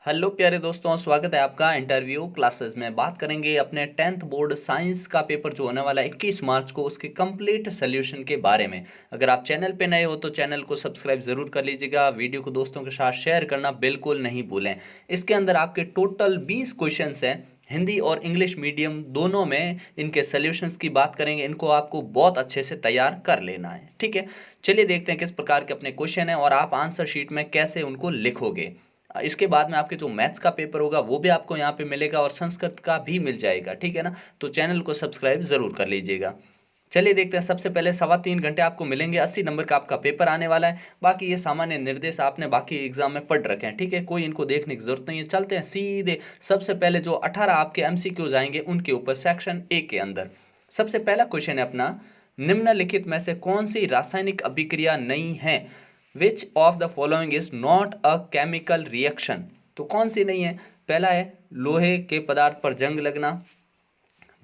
Hello प्यारे दोस्तों, स्वागत है आपका इंटरव्यू क्लासेस में। बात करेंगे अपने 10th बोर्ड साइंस का पेपर जो होने वाला है 21 मार्च को, उसके कंप्लीट सोल्यूशन के बारे में। अगर आप चैनल पे नए हो तो चैनल को सब्सक्राइब जरूर कर लीजिएगा, वीडियो को दोस्तों के साथ शेयर करना बिल्कुल नहीं भूलें। इसके अंदर आपके टोटल 20 क्वेश्चंस हैं, हिंदी और इंग्लिश मीडियम दोनों में। इनके सोल्यूशंस की बात करेंगे, इनको आपको बहुत अच्छे से तैयार कर लेना है। ठीक है, चलिए देखते हैं किस प्रकार के अपने क्वेश्चन हैं और आप आंसर शीट में कैसे उनको लिखोगे। इसके बाद में आपके जो मैथ्स का पेपर होगा वो भी आपको यहाँ पे मिलेगा और संस्कृत का भी मिल जाएगा। ठीक है ना, तो चैनल को सब्सक्राइब जरूर कर लीजिएगा। चलिए देखते हैं। सबसे पहले 3.25 घंटे आपको मिलेंगे, 80 नंबर का आपका पेपर आने वाला है। बाकी ये सामान्य निर्देश आपने बाकी एग्जाम में पढ़ रखे हैं, ठीक है, कोई इनको देखने की जरूरत नहीं है। चलते हैं सीधे। सबसे पहले जो 18 आपके एमसीक्यूज आएंगे उनके ऊपर सेक्शन ए के अंदर। सबसे पहला क्वेश्चन है अपना, निम्नलिखित में से कौन सी रासायनिक अभिक्रिया नहीं है? Which of the following is not a chemical reaction? तो कौन सी नहीं है? पहला है लोहे के पदार्थ पर जंग लगना,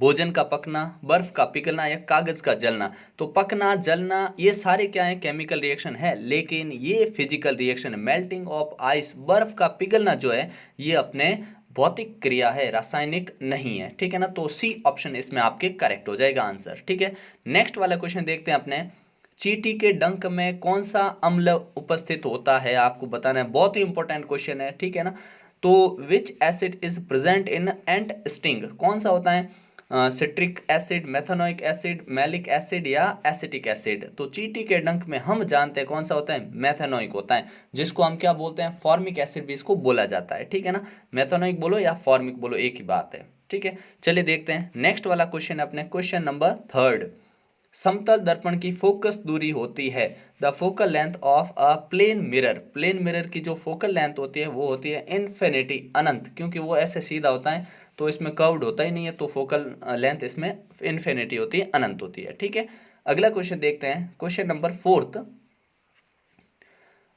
भोजन का पकना, बर्फ का पिघलना या कागज का जलना। तो पकना, जलना, ये सारे क्या है? केमिकल रिएक्शन है, लेकिन ये फिजिकल रिएक्शन है। मेल्टिंग ऑफ आइस, बर्फ का पिघलना जो है ये अपने भौतिक क्रिया है, रासायनिक नहीं है। ठीक है ना, तो सी ऑप्शन इसमें आपके करेक्ट हो जाएगा आंसर। ठीक है, नेक्स्ट वाला क्वेश्चन देखते हैं अपने। चींटी के डंक में कौन सा अम्ल उपस्थित होता है? आपको बताना है, बहुत ही इंपॉर्टेंट क्वेश्चन है। ठीक है ना, तो विच acid is present in ant sting? कौन सा होता है? Citric acid, methanoic acid, malic acid या एसिटिक एसिड? तो चींटी के डंक में हम जानते हैं कौन सा होता है, मेथनोइक होता है, जिसको हम क्या बोलते हैं, फॉर्मिक एसिड भी इसको बोला जाता है। ठीक है ना, मेथनोइक बोलो या फॉर्मिक बोलो, एक ही बात है। ठीक है, चलिए देखते हैं नेक्स्ट वाला क्वेश्चन अपने, क्वेश्चन नंबर 3। समतल दर्पण की फोकस दूरी होती है, the focal length of a plane mirror. Plane mirror की जो फोकल लेंथ होती है वो होती है इन्फिनिटी, अनंत, क्योंकि वो ऐसे सीधा होता है तो इसमें कर्व्ड होता ही नहीं है, तो फोकल लेंथ इसमें इन्फिनिटी होती है, अनंत होती है। ठीक है, अगला क्वेश्चन देखते हैं, क्वेश्चन नंबर 4।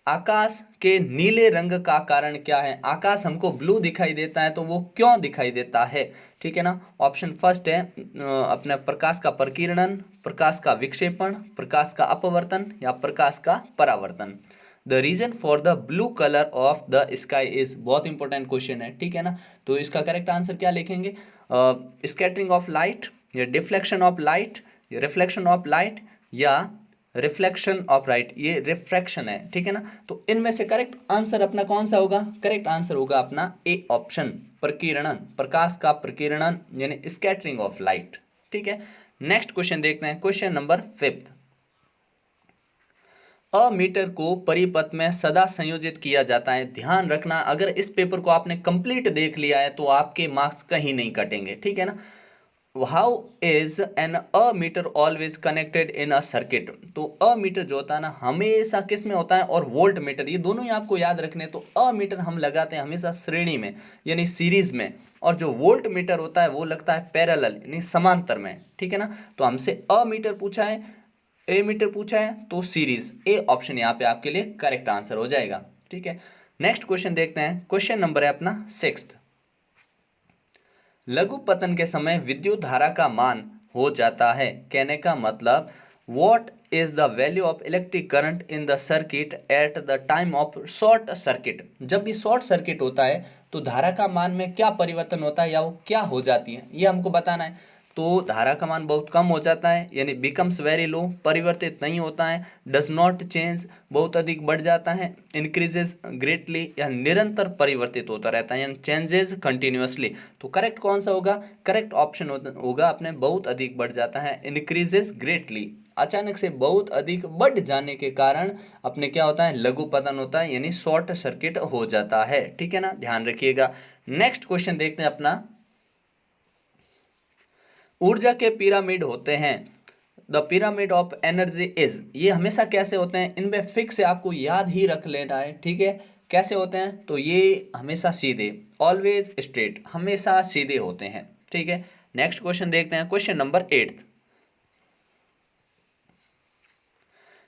आकाश के नीले रंग का कारण क्या है? आकाश हमको ब्लू दिखाई देता है तो वो क्यों दिखाई देता है? ठीक है ना, ऑप्शन फर्स्ट है अपने प्रकाश का प्रकीर्णन, प्रकाश का विक्षेपण, प्रकाश का अपवर्तन या प्रकाश का परावर्तन। The reason for the blue colour of the sky is, बहुत इंपॉर्टेंट क्वेश्चन है। ठीक है ना, तो इसका करेक्ट आंसर क्या लिखेंगे? स्कैटरिंग ऑफ लाइट या डिफ्लेक्शन ऑफ लाइट या रिफ्लेक्शन ऑफ लाइट या रिफ्लेक्शन ऑफ लाइट, ये रिफ्रैक्शन है। ठीक है ना, तो इनमें से करेक्ट आंसर अपना कौन सा होगा? करेक्ट आंसर होगा अपना ए ऑप्शन, प्रकीर्णन, प्रकाश का प्रकीर्णन यानी स्कैटरिंग ऑफ लाइट। ठीक है, नेक्स्ट क्वेश्चन देखते हैं, क्वेश्चन नंबर 5। अमीटर को परिपथ में सदा संयोजित किया जाता है। ध्यान रखना, अगर इस पेपर को आपने कंप्लीट देख लिया है तो आपके मार्क्स कहीं नहीं कटेंगे। ठीक है ना, how is an ammeter always connected in a circuit? तो अ मीटर जो होता है ना हमेशा किस में होता है, और वोल्ट मीटर, ये दोनों ही आपको याद रखने। तो अ मीटर हम लगाते हैं हमेशा श्रेणी में यानी सीरीज में, और जो वोल्ट मीटर होता है वो लगता है पैरेलल यानी समांतर में। ठीक है ना, तो हमसे अ मीटर पूछा है, ए मीटर पूछा है, तो सीरीज, ए ऑप्शन यहाँ पे आपके लिए करेक्ट आंसर हो जाएगा। ठीक है, नेक्स्ट क्वेश्चन देखते हैं, क्वेश्चन नंबर है अपना 6। लघु पतन के समय विद्युत धारा का मान हो जाता है, कहने का मतलब what is the value of electric current in the circuit at the time of short circuit? जब भी शॉर्ट सर्किट होता है तो धारा का मान में क्या परिवर्तन होता है या वो क्या हो जाती है, ये हमको बताना है। तो धारा का मान बहुत कम हो जाता है यानी बिकम्स वेरी लो, परिवर्तित नहीं होता है, डज नॉट चेंज बहुत अधिक बढ़ जाता है, इंक्रीजेज ग्रेटली या निरंतर परिवर्तित होता रहता है यानी चेंजेस कंटिन्यूअसली। तो करेक्ट कौन सा होगा? करेक्ट ऑप्शन होगा अपने बहुत अधिक बढ़ जाता है, इंक्रीजेस ग्रेटली, अचानक से बहुत अधिक बढ़ जाने के कारण अपने क्या होता है, लघु पतन होता है यानी शॉर्ट सर्किट हो जाता है। ठीक है ना, ध्यान रखिएगा। नेक्स्ट क्वेश्चन देखते हैं अपना, ऊर्जा के पिरामिड होते हैं, the pyramid of energy is, ये हमेशा कैसे होते हैं? इनमें फिक्स है, आपको याद ही रख लेना है। ठीक है, कैसे होते हैं? तो ये हमेशा सीधे, ऑलवेज स्ट्रेट, हमेशा सीधे होते हैं। ठीक है, नेक्स्ट क्वेश्चन देखते हैं, क्वेश्चन नंबर 8।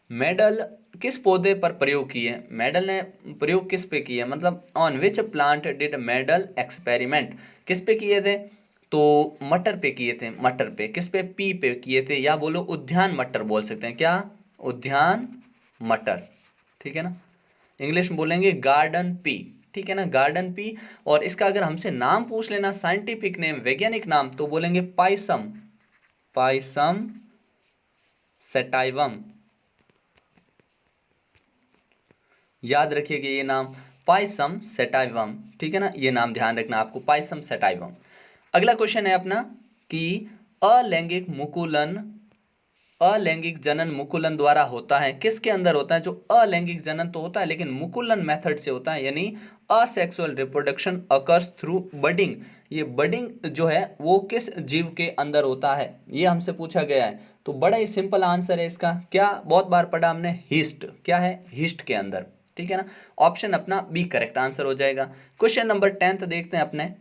मेडल किस पौधे पर प्रयोग किए? मेडल ने प्रयोग किस पे किए, मतलब on which plant did medal experiment, किस पे किए थे? तो मटर पे किए थे, मटर पे, किस पे? पी पे किए थे, या बोलो उद्यान मटर बोल सकते हैं, क्या? उद्यान मटर। ठीक है ना, इंग्लिश में बोलेंगे गार्डन पी। ठीक है ना, गार्डन पी। और इसका अगर हमसे नाम पूछ लेना, साइंटिफिक नेम, वैज्ञानिक नाम, तो बोलेंगे पाइसम, पाइसम सेटाइवम। याद रखिएगा ये नाम, पाइसम सेटाइवम, ठीक है ना, ये नाम ध्यान रखना आपको, पाइसम सेटाइवम। अगला क्वेश्चन है अपना कि अलैंगिक मुकुलन, अलैंगिक जनन मुकुलन द्वारा होता है, किसके अंदर होता है? जो अलैंगिक जनन तो होता है लेकिन मुकुलन मेथड से होता है, यानी asexual reproduction occurs through budding. ये बडिंग जो है वो किस जीव के अंदर होता है, ये हमसे पूछा गया है। तो बड़ा ही सिंपल आंसर है इसका, क्या, बहुत बार पढ़ा हमने, हिस्ट। क्या है? हिस्ट के अंदर, ठीक है ना। ऑप्शन अपना बी करेक्ट आंसर हो जाएगा। क्वेश्चन नंबर 10 देखते हैं अपने।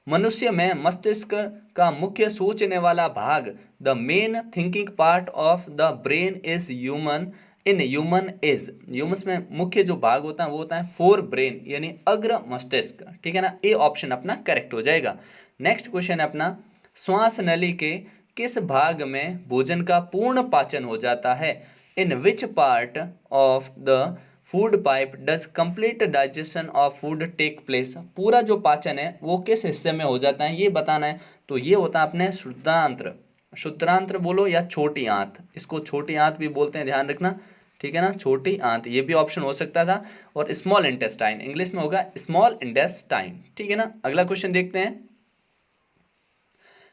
मनुष्य में मस्तिष्क का मुख्य सोचने वाला भाग, the main thinking part of the brain is human, in human is, humans में मुख्य जो भाग होता है वो होता है फोर ब्रेन, यानी अग्र मस्तिष्क, ठीक है ना। ए ऑप्शन अपना करेक्ट हो जाएगा। नेक्स्ट क्वेश्चन है अपना, श्वास नली के किस भाग में भोजन का पूर्ण पाचन हो जाता है? In which part of the food pipe does complete digestion of food take place? पूरा जो पाचन है वो किस हिस्से में हो जाता है, ये बताना है। तो ये होता है अपने शुद्धांत्र, शुद्धांत्र बोलो या छोटी आंत, इसको छोटी आंत भी बोलते हैं, ध्यान रखना, ठीक है ना, छोटी आंत, ये भी ऑप्शन हो सकता था। और स्मॉल इंटेस्टाइन, इंग्लिश में होगा स्मॉल इंटेस्टाइन, ठीक है ना। अगला क्वेश्चन देखते हैं,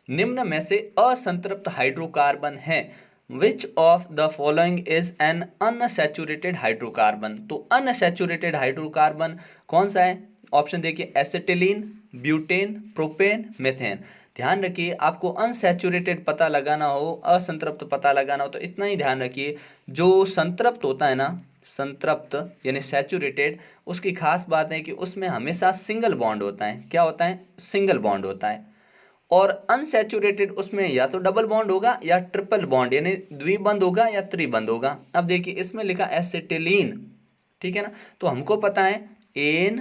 निम्न में से असंतृप्त हाइड्रोकार्बन है, which of the following is an unsaturated hydrocarbon? तो अनसैचुरेटेड हाइड्रोकार्बन कौन सा है? ऑप्शन देखिए, एसिटिलीन, ब्यूटेन, प्रोपेन, मेथेन। ध्यान रखिए, आपको अनसैचुरेटेड पता लगाना हो, असंतृप्त पता लगाना हो, तो इतना ही ध्यान रखिए, जो संतृप्त होता है ना, संतृप्त यानी सैचुरेटेड, उसकी खास बात है कि उसमें हमेशा सिंगल बॉन्ड होता है। क्या होता है? सिंगल बॉन्ड होता है। और अनसैचुरेटेड उसमें या तो डबल बॉन्ड होगा या ट्रिपल बॉन्ड, यानी द्विबंध होगा या त्रिबंध होगा। अब देखिए इसमें लिखा एसिटिलीन, ठीक है ना, तो हमको पता है एन,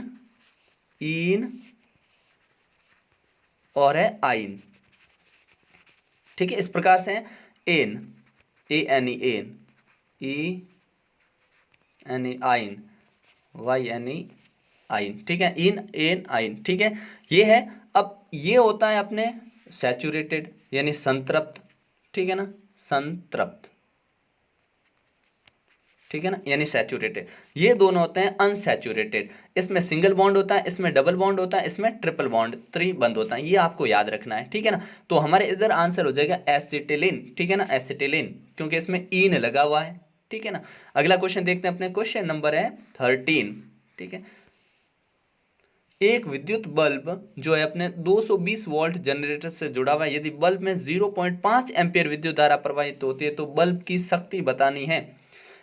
इन और है आइन, ठीक है, इस प्रकार से N, A N E, N, E N E, आइन, वाई एन ई, आइन, ठीक है, इन एन आइन, ठीक है, ये है। अब ये होता है अपने सैचुरेटेड यानी संतृप्त, ठीक है ना, संतृप्त, ठीक है ना, यानी सैचुरेटेड। ये दोनों होते हैं अनसैचुरेटेड, इसमें सिंगल बॉन्ड होता है, इसमें डबल बॉन्ड होता है, इसमें ट्रिपल बॉन्ड, त्रिबंध होता है, ये आपको याद रखना है, ठीक है ना। तो हमारे इधर आंसर हो जाएगा एसिटिलीन, ठीक है ना, एसिटिलीन, क्योंकि इसमें ईन लगा हुआ है, ठीक है ना। अगला क्वेश्चन देखते हैं अपने, क्वेश्चन नंबर है 13, ठीक है। एक विद्युत बल्ब जो है अपने 220 वोल्ट जनरेटर से जुड़ा हुआ है, यदि बल्ब में 0.5 एम्पियर विद्युत धारा प्रवाहित होती है तो बल्ब की शक्ति बतानी है।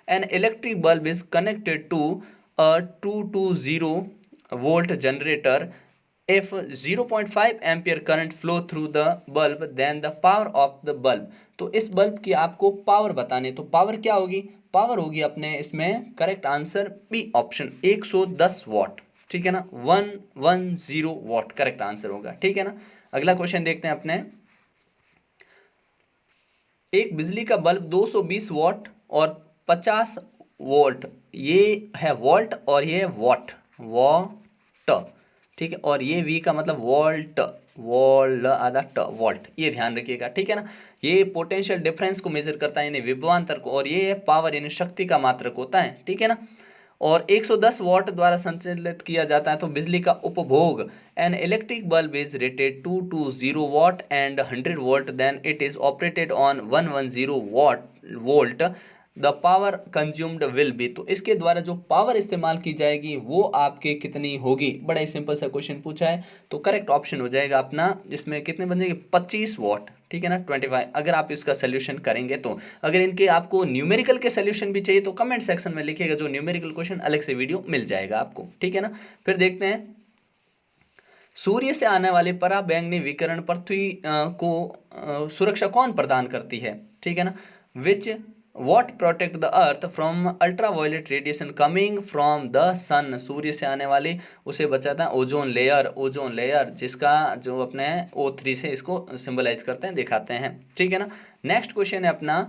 An electric bulb is connected to a 220 volt generator, if 0.5 ampere current flow through the bulb then the power of the bulb. तो इस बल्ब की आपको पावर बतानी है, तो पावर क्या होगी? पावर होगी अपने इसमें correct answer B option 110 watt, ठीक है ना, 110 वॉट करेक्ट आंसर होगा, ठीक है ना। अगला क्वेश्चन देखते हैं अपने, एक बिजली का बल्ब 220 वॉट और 50 वोल्ट, ये है वोल्ट और ये है वॉट, वॉट, ठीक है, और ये वी का मतलब वोल्ट, वोल्ट आधा ट, वोल्ट, ये ध्यान रखिएगा, ठीक है ना। ये पोटेंशियल डिफरेंस को मेजर करता है यानी विभवांतर को, और ये पावर यानी शक्ति का मात्रक होता है, ठीक है ना। और 110 वॉट द्वारा संचालित किया जाता है तो बिजली का उपभोग, an electric bulb is rated two 20 watt and 100 volt then it is operated on 110 watt volt, the power consumed will be. तो इसके द्वारा जो पावर इस्तेमाल की जाएगी वो आपके कितनी होगी? बड़ा ही सिंपल सा क्वेश्चन पूछा है, तो करेक्ट ऑप्शन हो जाएगा अपना, इसमें कितने बनेंगे? 25 वॉट, ठीक है ना, 25, अगर आप इसका सोल्यूशन करेंगे तो। अगर इनके आपको न्यूमेरिकल के सोल्यूशन भी चाहिए तो कमेंट सेक्शन में लिखिएगा, जो न्यूमेरिकल क्वेश्चन अलग से वीडियो मिल जाएगा आपको, ठीक है ना। फिर देखते हैं, सूर्य से आने वाले पराबैंगनी विकिरण पृथ्वी को सुरक्षा कौन प्रदान करती है? ठीक है ना, which what protect the earth from ultraviolet radiation coming from the sun? सूर्य से आने वाली उसे बचाता है ओजोन लेयर, ओजोन लेयर जिसका जो अपने O3 से इसको सिंबलाइज करते हैं, दिखाते हैं, ठीक है ना। नेक्स्ट क्वेश्चन है अपना,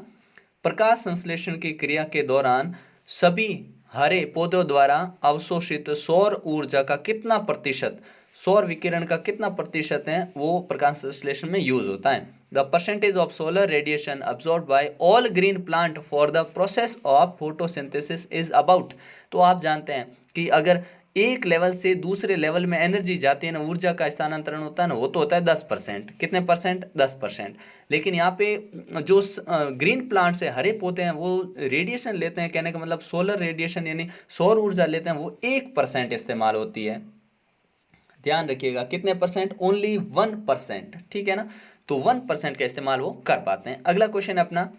प्रकाश संश्लेषण की क्रिया के दौरान सभी हरे पौधों द्वारा अवशोषित सौर ऊर्जा का कितना प्रतिशत, सौर विकिरण का कितना प्रतिशत है वो प्रकाश संश्लेषण में यूज होता है। The percentage of solar radiation absorb by all green plant for the process of photosynthesis is about. तो आप जानते हैं कि अगर एक लेवल से दूसरे लेवल में एनर्जी जाती है ना, ऊर्जा का स्थानांतरण होता है ना, वो तो होता है 10%। कितने परसेंट? 10%। लेकिन यहाँ पे जो ग्रीन प्लांट्स है, हरे पौधे हैं, वो रेडिएशन लेते हैं, कहने का मतलब सोलर रेडिएशन यानी सौर ऊर्जा लेते हैं, वो 1% इस्तेमाल होती है। ध्यान रखिएगा, कितने परसेंट? ओनली 1%। ठीक है ना, तो 1% का इस्तेमाल वो कर पाते हैं। अगला क्वेश्चन अपना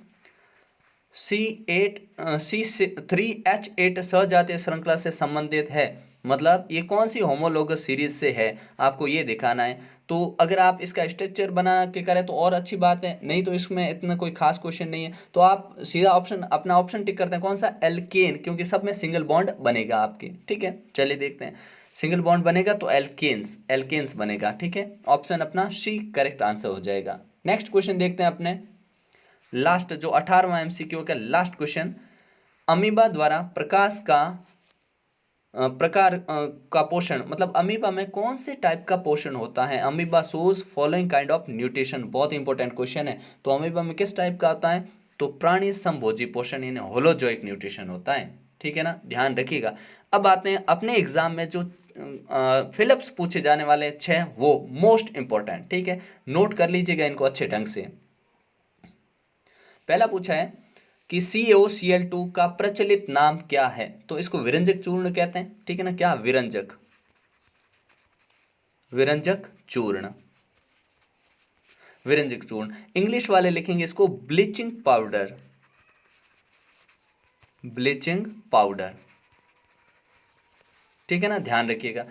C3H8 सजातीय श्रृंखला से संबंधित है, मतलब ये कौन सी होमोलोगस सीरीज से है, आपको ये दिखाना है। तो अगर आप इसका स्ट्रक्चर बना के करें तो और अच्छी बात है, नहीं तो इसमें इतना कोई खास क्वेश्चन नहीं है। तो आप सीधा ऑप्शन, अपना ऑप्शन टिक करते हैं, कौन सा? एल्केन, क्योंकि सब में सिंगल बॉन्ड बनेगा आपके। ठीक है, चलिए देखते हैं, सिंगल बॉन्ड बनेगा तो एल्केन्स, एल्केन्स बनेगा। ठीक है, ऑप्शन अपना सी करेक्ट आंसर हो जाएगा। नेक्स्ट क्वेश्चन देखते हैं अपने लास्ट, जो 18वां एमसीक्यू का लास्ट क्वेश्चन, अमीबा द्वारा प्रकाश का प्रकार का पोषण, मतलब अमीबा में कौन से टाइप का पोषण होता है? Amoeba shows following kind of nutrition, बहुत इंपॉर्टेंट क्वेश्चन है। तो अमीबा में किस टाइप का होता है? तो प्राणी संभोजी पोषण यानी होलोजोइक न्यूट्रिशन होता है। ठीक है ना, ध्यान रखिएगा। अब आते हैं अपने एग्जाम में जो फिलिप्स पूछे जाने वाले 6, वो मोस्ट इंपॉर्टेंट। ठीक है, नोट कर लीजिएगा इनको अच्छे ढंग से। पहला पूछा है कि CaOCl2 का प्रचलित नाम क्या है? तो इसको विरंजक चूर्ण कहते हैं। ठीक है ना, क्या? विरंजक, विरंजक चूर्ण, विरंजक चूर्ण। इंग्लिश वाले लिखेंगे इसको ब्लीचिंग पाउडर, ब्लीचिंग पाउडर। ठीक है ना, ध्यान रखिएगा।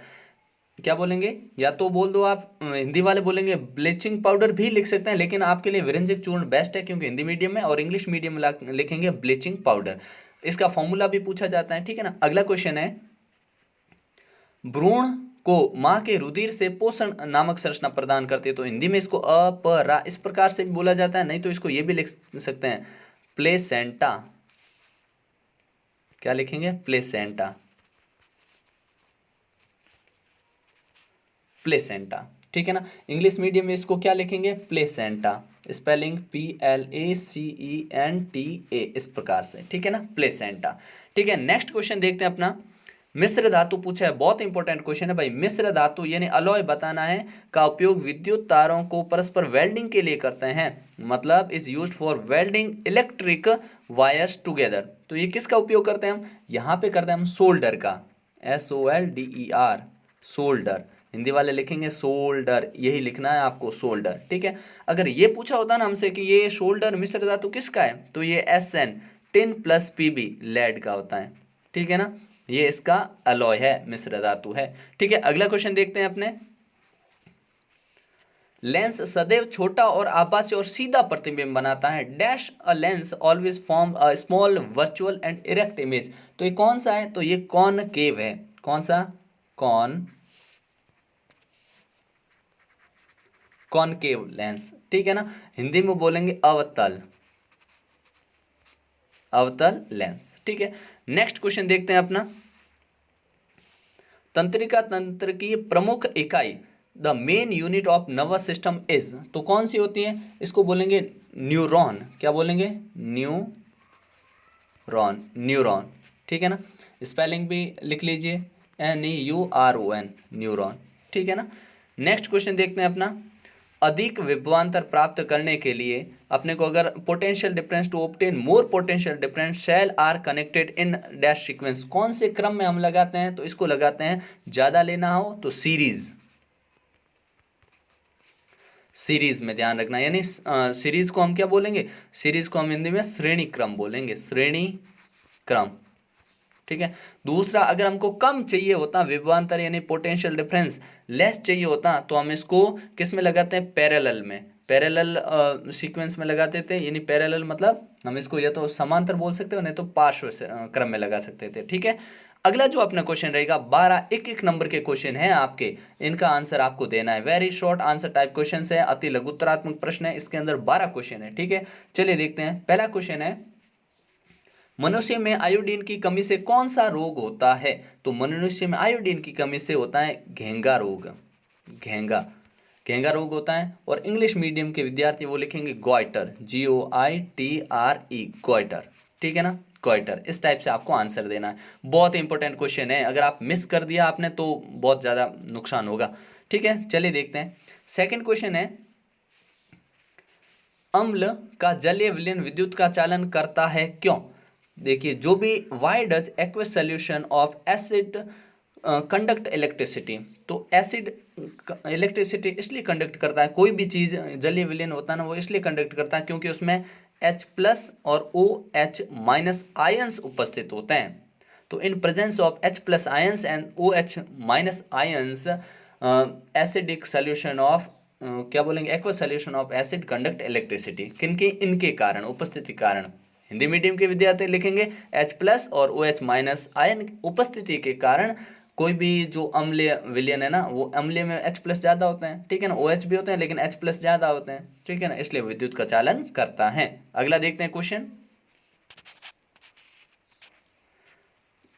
क्या बोलेंगे? या तो बोल दो आप, हिंदी वाले बोलेंगे ब्लीचिंग पाउडर भी लिख सकते हैं, लेकिन आपके लिए विरंजक चूर्ण बेस्ट है, क्योंकि हिंदी मीडियम में, और इंग्लिश मीडियम में लिखेंगे ब्लीचिंग पाउडर। इसका फॉर्मूला भी पूछा जाता है। ठीक है ना, अगला क्वेश्चन है, भ्रूण को मां के रुधिर से पोषण नामक संरचना प्रदान करती है। तो हिंदी में इसको अपरा इस प्रकार से भी बोला जाता है, नहीं तो इसको ये भी लिख सकते हैं प्लेसेंटा। क्या लिखेंगे? Placenta, placenta. ठीक है ना, इंग्लिश मीडियम में इसको क्या लिखेंगे? प्लेसेंटा, स्पेलिंग PLACENTA, इस प्रकार से। ठीक है ना, प्लेसेंटा। ठीक है, नेक्स्ट क्वेश्चन देखते हैं अपना, मिश्र धातु पूछा है, बहुत इंपॉर्टेंट क्वेश्चन है भाई। मिश्र धातु यानी अलॉय बताना है, का उपयोग विद्युत तारों को परस्पर वेल्डिंग के लिए करते हैं, मतलब is used for welding electric wires together. तो ये किसका उपयोग करते हैं हम? यहाँ पे करते हैं हम सोल्डर का, SOLDER, सोल्डर। हिंदी वाले लिखेंगे सोल्डर, यही लिखना है आपको, सोल्डर। ठीक है, अगर ये पूछा होता ना हमसे कि ये शोल्डर मिश्र धातु किसका है, तो ये SN, tin plus PB, lead का होता है। ठीक है ना, ये इसका अलॉय है, मिश्र धातु है। ठीक है, अगला क्वेश्चन देखते हैं अपने, लेंस सदैव छोटा और आभासी और सीधा प्रतिबिंब बनाता है, dash a lens always form a small virtual and erect image. तो ये कौन सा है? तो ये कॉनकेव है। कौन सा? Concave lens. ठीक है ना, हिंदी में बोलेंगे अवतल, अवतल लेंस। ठीक है, नेक्स्ट क्वेश्चन देखते हैं अपना, तंत्रिका तंत्र की प्रमुख इकाई, the main unit of nervous system is. तो कौन सी होती है? इसको बोलेंगे न्यूरॉन। क्या बोलेंगे? Neuron, neuron. ठीक है ना, स्पेलिंग भी लिख लीजिए, NEURON, न्यूरॉन। ठीक है ना, नेक्स्ट क्वेश्चन देखते हैं अपना, अधिक विभवांतर प्राप्त करने के लिए अपने को अगर potential difference to obtain more potential difference cell are connected in dash sequence, कौन से क्रम में हम लगाते हैं? तो इसको लगाते हैं, ज्यादा लेना हो तो सीरीज, सीरीज में ध्यान रखना, यानी सीरीज को हम क्या बोलेंगे? सीरीज को हम हिंदी में श्रेणी क्रम बोलेंगे, श्रेणी क्रम। ठीक है, दूसरा, अगर हमको कम चाहिए होता विभवांतर यानी पोटेंशियल डिफरेंस लेस चाहिए होता, तो हम इसको किस में लगाते हैं? पैरेलल में, पैरेलल सीक्वेंस में लगाते थे, यानी पैरेलल मतलब हम इसको या तो समांतर बोल सकते हो, नहीं तो पार्श्व क्रम में लगा सकते थे। ठीक है, अगला जो अपना क्वेश्चन रहेगा, 12 एक नंबर के क्वेश्चन है आपके, इनका आंसर आपको देना है। Very short answer type question है, अति लघुत्तरात्मक प्रश्न है, इसके अंदर 12 क्वेश्चन है। ठीक है, चलिए देखते हैं। पहला क्वेश्चन है, मनुष्य में आयोडीन की कमी से कौन सा रोग होता है? तो मनुष्य में आयोडीन की कमी से होता है घेंगा रोग। घेंगा घेंगा रोग होता है। और इंग्लिश मीडियम के विद्यार्थी वो लिखेंगे गोइटर, GOITRE, गोइटर। ठीक है ना, गोइटर। इस टाइप से आपको आंसर देना है। बहुत इंपॉर्टेंट क्वेश्चन है, अगर आप मिस कर दिया आपने तो बहुत ज़्यादा नुकसान होगा। ठीक है, चलिए देखते हैं। सेकेंड क्वेश्चन है, अम्ल का जलीय विलयन विद्युत का चालन करता है क्यों? देखिए, जो भी why does aqueous solution of acid conduct electricity, तो एसिड इलेक्ट्रिसिटी इसलिए कंडक्ट करता है, कोई भी चीज़ जलीय विलयन होता है ना, वो इसलिए कंडक्ट करता है क्योंकि उसमें H+ और OH- आयंस उपस्थित होते हैं। तो in presence of H+ ions and OH- ions acidic solution of क्या बोलेंगे, aqueous solution of acid conduct electricity. किनके? इनके कारण, उपस्थिति कारण। हिंदी मीडियम के विद्यार्थी लिखेंगे H+ और OH- आयन उपस्थिति के कारण कोई भी जो अम्लीय विलयन है ना, वो अम्लीय में H+ ज्यादा होते हैं, ठीक है ना, OH भी होते हैं लेकिन H+ ज्यादा होते हैं, ठीक है ना, इसलिए विद्युत का चालन करता है। अगला देखते हैं क्वेश्चन।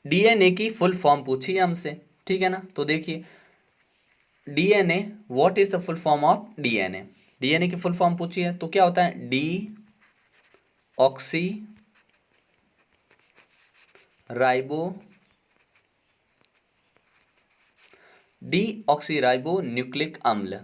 डीएनए की फुल फॉर्म पूछी है हमसे, ठीक है ना, तो देखिए DNA, what is the full form of DNA? DNA की फुल फॉर्म पूछी है तो क्या होता है, D oxy ribo deoxyribo nucleic अम्ल।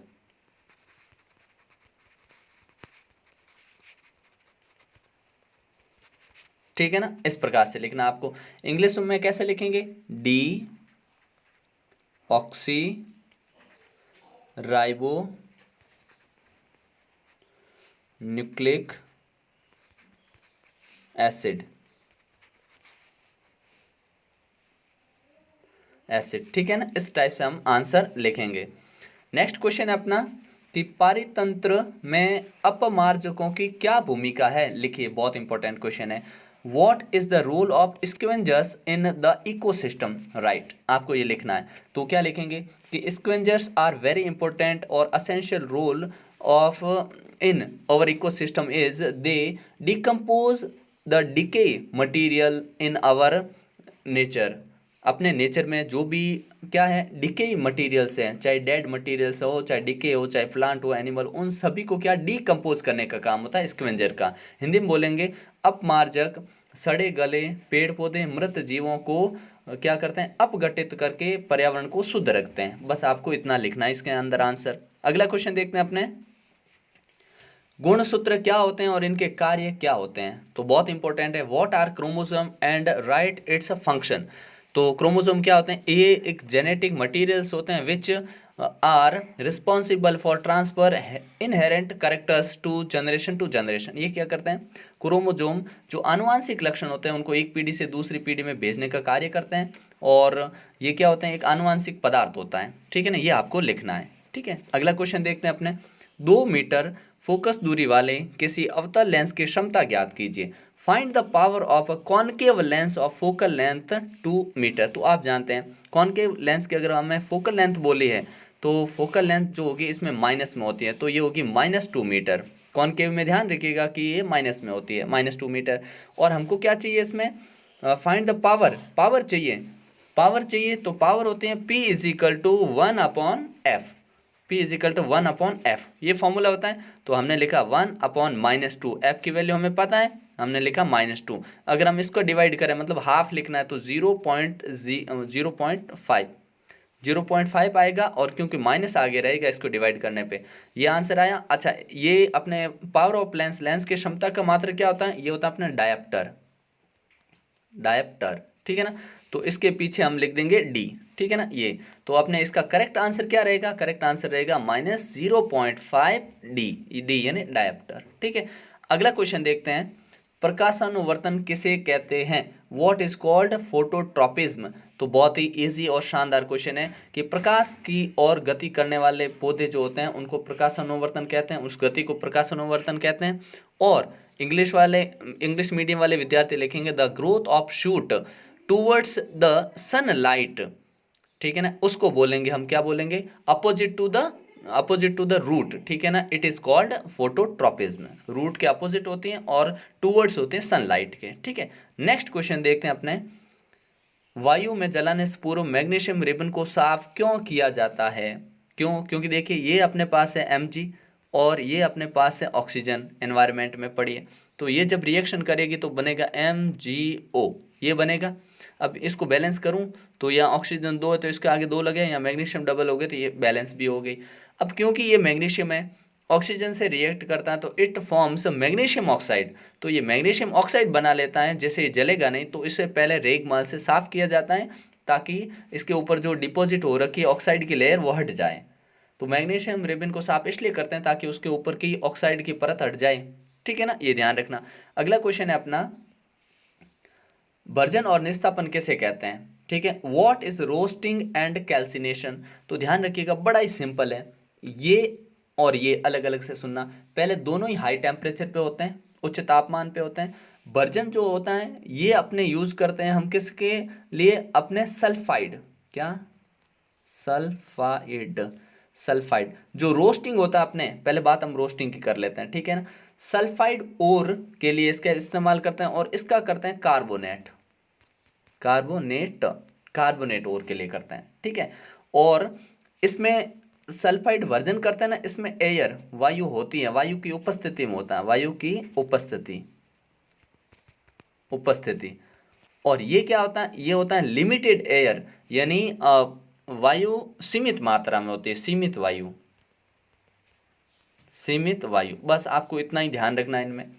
ठीक है ना, इस प्रकार से लिखना आपको। इंग्लिश में कैसे लिखेंगे, D oxy ribo nucleic acid. ठीक है ना, इस टाइप से हम आंसर लिखेंगे। नेक्स्ट क्वेश्चन है अपना कि पारितंत्र में अपमार्जकों की क्या भूमिका है? लिखिए, बहुत इंपॉर्टेंट क्वेश्चन है। What is the role of scavengers in the ecosystem? Right, आपको ये लिखना है। तो क्या लिखेंगे कि स्क्वेंजर्स आर वेरी इंपॉर्टेंट और essential role of in our ecosystem is they decompose the decay material in our nature. अपने नेचर में जो भी क्या है, डिके मटीरियल्स हैं, चाहे डेड मटीरियल्स हो, चाहे डिके हो, चाहे प्लांट हो, एनिमल, उन सभी को क्या डिकम्पोज करने का काम होता है स्क्वेंजर का। हिंदी में बोलेंगे अपमार्जक सड़े गले पेड़ पौधे मृत जीवों को क्या करते हैं, अपघटित करके पर्यावरण को शुद्ध रखते हैं। बस आपको इतना लिखना है इसके अंदर आंसर। अगला क्वेश्चन देखते हैं अपने, गुणसूत्र क्या होते हैं और इनके कार्य क्या होते हैं? तो बहुत इंपॉर्टेंट है। What are chromosome and right its function? तो क्रोमोसोम क्या होते हैं, ये एक जेनेटिक मटेरियल्स होते हैं which are responsible for transfer inherent characters to generation. ये क्या करते हैं, क्रोमोसोम जो आनुवांशिक लक्षण होते हैं उनको एक पीढ़ी से दूसरी पीढ़ी में भेजने का कार्य करते हैं। और ये क्या होते हैं, एक आनुवांशिक पदार्थ होता है, ठीक है ना, ये आपको लिखना है। ठीक है, अगला क्वेश्चन देखते हैं अपने, 2 मीटर फोकस दूरी वाले किसी अवतल लेंस की क्षमता ज्ञात कीजिए। Find the power of a concave lens of focal length 2 metre. तो आप जानते हैं कॉनकेव लेंस की अगर हमें फोकल लेंथ बोली है तो फोकल लेंथ जो होगी इसमें माइनस में होती है, तो ये होगी -2 मीटर। कॉनकेव में ध्यान रखिएगा कि ये माइनस में होती है, -2 मीटर। और हमको क्या चाहिए इसमें, फाइंड द पावर, पावर चाहिए। पावर चाहिए तो पावर होते हैं P = 1/f। P = 1/f, ये फॉर्मूला होता है। तो हमने लिखा 1/-2, f की वैल्यू हमें पता है, हमने लिखा -2। अगर हम इसको डिवाइड करें मतलब हाफ लिखना है तो 0.5 आएगा, और क्योंकि माइनस आगे रहेगा इसको डिवाइड करने पे ये आंसर आया। अच्छा, ये अपने पावर ऑफ लेंस, लेंस की क्षमता का मात्रा क्या होता है, ये होता है अपना डायप्टर, डायप्टर, ठीक है ना। तो इसके पीछे हम लिख देंगे डी, ठीक है ना। ये तो अपने इसका करेक्ट आंसर क्या रहेगा, करेक्ट आंसर रहेगा -0.5 डी यानी डायप्टर, ठीक है। अगला क्वेश्चन देखते हैं, प्रकाशानुवर्तन किसे कहते हैं? What is called phototropism. तो बहुत ही इजी और शानदार क्वेश्चन है कि प्रकाश की ओर गति करने वाले पौधे जो होते हैं उनको प्रकाशानुवर्तन कहते हैं, उस गति को प्रकाशानुवर्तन कहते हैं। और इंग्लिश मीडियम वाले विद्यार्थी लिखेंगे the growth of shoot towards the sunlight, ठीक है ना, उसको बोलेंगे हम क्या बोलेंगे, opposite to the opposite to the root, ठीक है ना, it is called phototropism. Root के अपोजिट होती हैं और टूवर्ड्स होते हैं सनलाइट के, ठीक है। नेक्स्ट क्वेश्चन देखते हैं अपने, वायु में जलाने से पूर्व मैग्नीशियम रिबन को साफ क्यों किया जाता है? क्यों? क्योंकि देखिए ये अपने पास है Mg और ये अपने पास है ऑक्सीजन, एनवायरनमेंट में पड़ी है, तो ये जब रिएक्शन करेगी तो बनेगा MgO, ये बनेगा। अब इसको बैलेंस करूं तो यहाँ ऑक्सीजन 2 है तो इसके आगे 2 लगे, यहाँ मैग्नीशियम डबल हो गए तो ये बैलेंस भी हो गई। अब क्योंकि ये मैग्नीशियम है, ऑक्सीजन से रिएक्ट करता है तो इट फॉर्म्स मैग्नीशियम ऑक्साइड, तो ये मैग्नीशियम ऑक्साइड बना लेता है। जैसे ये जलेगा नहीं तो इससे पहले रेगमाल से साफ किया जाता है ताकि इसके ऊपर जो डिपॉजिट हो रखी है ऑक्साइड की लेयर वो हट जाए। तो मैग्नीशियम रिबन को साफ इसलिए करते हैं ताकि उसके ऊपर की ऑक्साइड की परत हट जाए, ठीक है ना, ये ध्यान रखना। अगला क्वेश्चन है अपना, भर्जन और निस्तापन किसे कहते हैं? ठीक है, what is roasting and calcination? तो ध्यान रखिएगा, बड़ा ही सिंपल है, ये और ये अलग अलग से सुनना। पहले दोनों ही हाई टेम्परेचर पे होते हैं, उच्च तापमान पे होते हैं। भर्जन जो होता है ये अपने यूज करते हैं हम किसके लिए? अपने सल्फाइड, क्या? Sulphide, sulphide. जो रोस्टिंग होता है अपने, पहले बात हम रोस्टिंग की कर लेते हैं, ठीक है ना। सल्फाइड ओर के लिए इसका इस्तेमाल करते हैं और इसका करते हैं कार्बोनेट, कार्बोनेट, कार्बोनेट ओर के लिए करते हैं, ठीक है। और इसमें सल्फाइड वर्जन करते हैं ना, इसमें एयर, वायु होती है, वायु की उपस्थिति में होता है, वायु की उपस्थिति, उपस्थिति। और ये क्या होता है? ये होता है लिमिटेड एयर, यानी वायु सीमित मात्रा में होती है, सीमित वायु, सीमित वायु। बस आपको इतना ही ध्यान रखना है इनमें,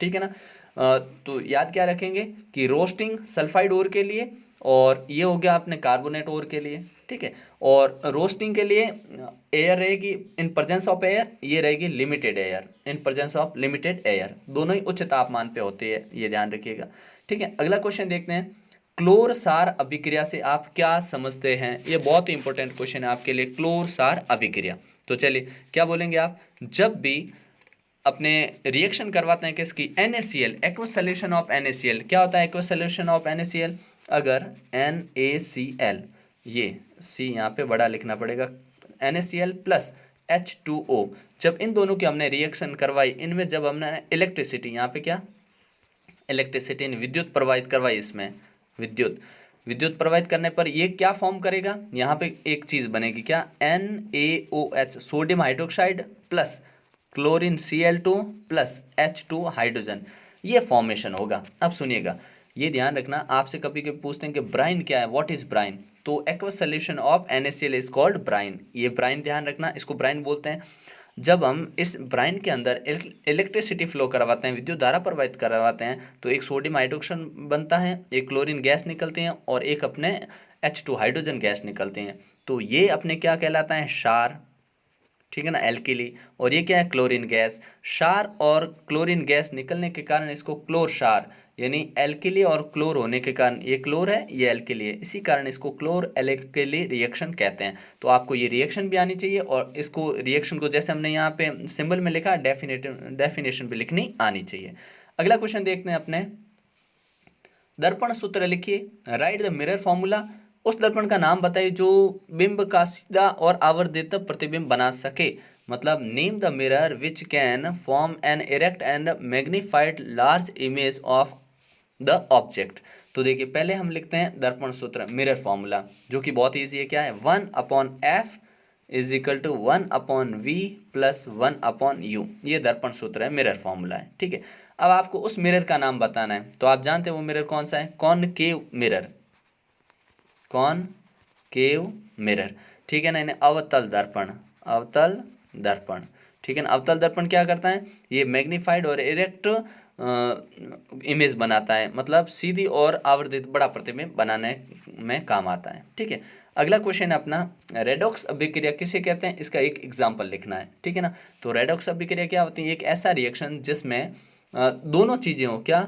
ठीक है ना। तो याद क्या रखेंगे कि रोस्टिंग सल्फाइड ओर के लिए, और ये हो गया अपने कार्बोनेट ओर के लिए, ठीक है। और रोस्टिंग के लिए एयर रहेगी इन प्रेजेंस ऑफ एयर, ये रहेगी limited air in presence of limited air, दोनों ही उच्च तापमान पे होती है, ये ध्यान रखिएगा, ठीक है। अगला क्वेश्चन देखते हैं, क्लोर सार अभिक्रिया से आप क्या समझते हैं? ये बहुत ही इंपॉर्टेंट क्वेश्चन है आपके लिए, क्लोर सार अभिक्रिया। तो चलिए क्या बोलेंगे आप, जब भी अपने रिएक्शन करवाते हैं किसकी? NaCl, aqueous solution of NaCl। क्या होता है एक्वस सोल्यूशन ऑफ NaCl? अगर NaCl, ये C यहाँ पे बड़ा लिखना पड़ेगा, NaCl प्लस H2O, जब इन दोनों की हमने रिएक्शन करवाई, इनमें जब हमने इलेक्ट्रिसिटी, यहाँ पे क्या? इलेक्ट्रिसिटी, विद्युत प्रवाहित करवाई, इसमें विद्युत, विद्युत प्रवाहित करने पर ये क्या फॉर्म करेगा? यहाँ पे एक चीज बनेगी, क्या? NaOH, sodium hydroxide plus chlorine Cl2 plus H2 hydrogen, ये फॉर्मेशन होगा। अब सुनिएगा, ये ध्यान रखना, आपसे कभी कभी पूछते हैं कि ब्राइन क्या है, व्हाट इज ब्राइन? तो aqueous solution of NaCl is called brine, ये ब्राइन ध्यान रखना, इसको ब्राइन बोलते हैं। जब हम इस ब्राइन के अंदर इलेक्ट्रिसिटी फ्लो करवाते हैं, विद्युत धारा प्रवाहित करवाते हैं, तो एक सोडियम हाइड्रोक्साइड बनता है, एक क्लोरीन गैस निकलती है और एक अपने H2 हाइड्रोजन गैस निकलती हैं। तो ये अपने क्या कहलाता है? क्षार, ठीक है ना, एल्किली। और ये क्या है? Chlorine gas. क्षार और क्लोरीन गैस निकलने के कारण इसको क्लोर क्षार, यानी एल्किली और क्लोर होने के कारण, ये क्लोर है ये एल्किली है, इसी कारण इसको क्लोर एल्किली रिएक्शन कहते हैं। तो आपको ये रिएक्शन भी आनी चाहिए और इसको रिएक्शन को जैसे हमने यहाँ पे सिंबल में लिखा, डेफिनेशन भी लिखनी आनी चाहिए। अगला क्वेश्चन देखते हैं अपने, दर्पण सूत्र लिखिए, राइट द मिरर फॉर्मूला। उस दर्पण का नाम बताइए जो बिंब का सीधा और आवर्धित प्रतिबिंब बना सके। मतलब name the mirror which can form an erect and magnified large image of the object. तो देखिए पहले हम लिखते हैं दर्पण सूत्र, मिरर फॉर्मूला, जो कि बहुत ईजी है, क्या है? 1/f is equal to 1/v plus 1/u, ये दर्पण सूत्र है, मिरर फॉर्मूला है, ठीक है। अब आपको उस मिरर का नाम बताना है, तो आप जानते हैं वो मिरर कौन सा है? कॉनकेव मिरर, कॉनकेव मिरर, ठीक है ना। इन्हें अवतल दर्पण, अवतल दर्पण, ठीक है ना। अवतल दर्पण क्या करता है? ये मैग्नीफाइड और इरेक्ट इमेज बनाता है, मतलब सीधी और आवर्धित बड़ा प्रतिबिंब बनाने में काम आता है, ठीक है। अगला क्वेश्चन है अपना, रेडॉक्स अभिक्रिया किसे कहते हैं? इसका एक एग्जाम्पल लिखना है, ठीक है ना। तो रेडॉक्स अभिक्रिया क्या होती है? एक ऐसा रिएक्शन जिसमें दोनों चीजें हो, क्या?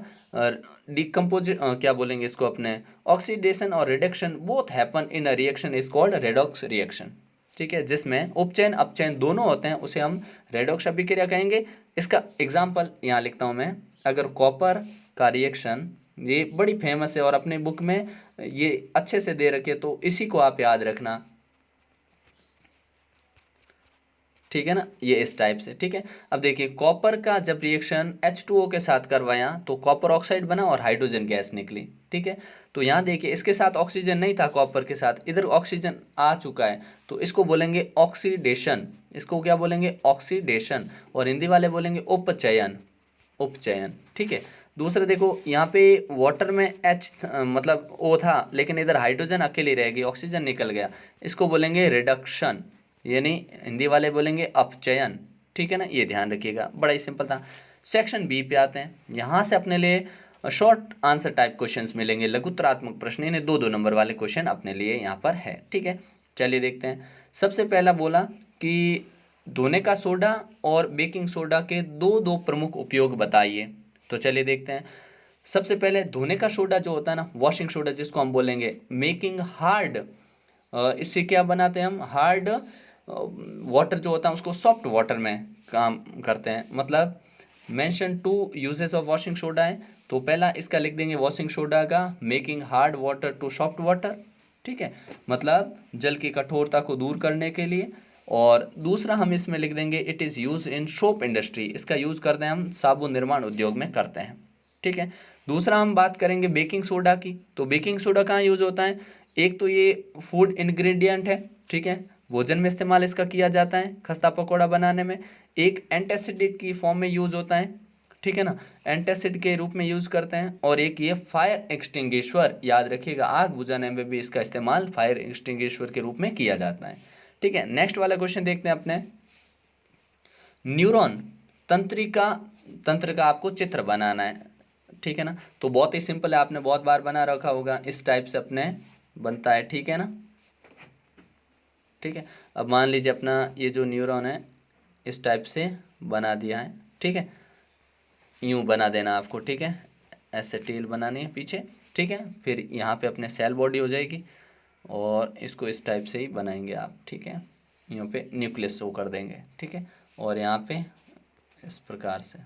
डिकम्पोज, क्या बोलेंगे इसको अपने, ऑक्सीडेशन और reduction both happen in a reaction is called redox reaction, ठीक है। जिसमें उपचयन अपचयन दोनों होते हैं उसे हम रेडॉक्स अभिक्रिया कहेंगे। इसका एग्जाम्पल यहाँ लिखता हूँ मैं, अगर कॉपर का रिएक्शन, ये बड़ी फेमस है और अपने बुक में ये अच्छे से दे रखे, तो इसी को आप याद रखना। ठीक है ना, ये इस टाइप से। ठीक है, अब देखिए कॉपर का जब रिएक्शन H2O के साथ करवाया तो कॉपर ऑक्साइड बना और हाइड्रोजन गैस निकली। ठीक है, तो यहाँ देखिए इसके साथ ऑक्सीजन नहीं था, कॉपर के साथ इधर ऑक्सीजन आ चुका है, तो इसको बोलेंगे ऑक्सीडेशन। इसको क्या बोलेंगे? ऑक्सीडेशन। और हिंदी वाले बोलेंगे उपचयन, उपचयन। ठीक है, दूसरा देखो यहाँ पे वाटर में H मतलब O था, लेकिन इधर हाइड्रोजन अकेली रहेगी, ऑक्सीजन निकल गया, इसको बोलेंगे रिडक्शन, यानी हिंदी वाले बोलेंगे अपचयन। ठीक है ना, ये ध्यान रखिएगा, बड़ा ही सिंपल था। सेक्शन बी पे आते हैं, यहाँ से अपने लिए शॉर्ट आंसर टाइप क्वेश्चंस मिलेंगे, लघुत्तरात्मक प्रश्न, यानी 2-2 नंबर वाले क्वेश्चन अपने लिए यहाँ पर है। ठीक है, चलिए देखते हैं। सबसे पहला बोला कि धोने का सोडा और बेकिंग सोडा के दो दो प्रमुख उपयोग बताइए। तो चलिए देखते हैं। सबसे पहले धोने का सोडा जो होता है ना, वॉशिंग सोडा जिसको हम बोलेंगे, मेकिंग हार्ड, इससे क्या बनाते हैं हम? हार्ड वाटर जो होता है उसको सॉफ्ट वाटर में काम करते हैं। मतलब mention 2 uses of washing soda है, तो पहला इसका लिख देंगे वॉशिंग सोडा का, making hard water to soft water. ठीक है, मतलब जल की कठोरता को दूर करने के लिए। और दूसरा हम इसमें लिख देंगे it is use in soap industry, इसका यूज़ करते हैं हम साबुन निर्माण उद्योग में करते हैं। ठीक है, दूसरा हम बात करेंगे बेकिंग सोडा की, तो बेकिंग सोडा कहाँ यूज़ होता है? एक तो ये फूड इंग्रेडिएंट है, ठीक है, भोजन में इस्तेमाल इसका किया जाता है खस्ता पकौड़ा बनाने में। एक एंटासिड की फॉर्म में यूज़ होता है, ठीक है ना, एंटासिड के रूप में यूज़ करते हैं। और एक ये फायर एक्सटिंग्विशर, याद रखिएगा, आग बुझाने में भी इसका इस्तेमाल फायर एक्सटिंग्विशर के रूप में किया जाता है। ठीक है, नेक्स्ट वाला क्वेश्चन देखते हैं अपने। न्यूरॉन तंत्र का आपको चित्र बनाना है। ठीक है ना, तो बहुत ही सिंपल है, आपने बहुत बार बना रखा होगा, इस टाइप से अपने बनता है। ठीक है ना, ठीक है, अब मान लीजिए अपना ये जो न्यूरॉन है इस टाइप से बना दिया है। ठीक है, यूं बना देना आपको। ठीक है, ऐसे टेल बनानी है पीछे। ठीक है, फिर यहाँ पे अपने सेल बॉडी हो जाएगी और इसको इस टाइप से ही बनाएंगे आप। ठीक है, यहाँ पे न्यूक्लियस शो कर देंगे। ठीक है, और यहाँ पे इस प्रकार से।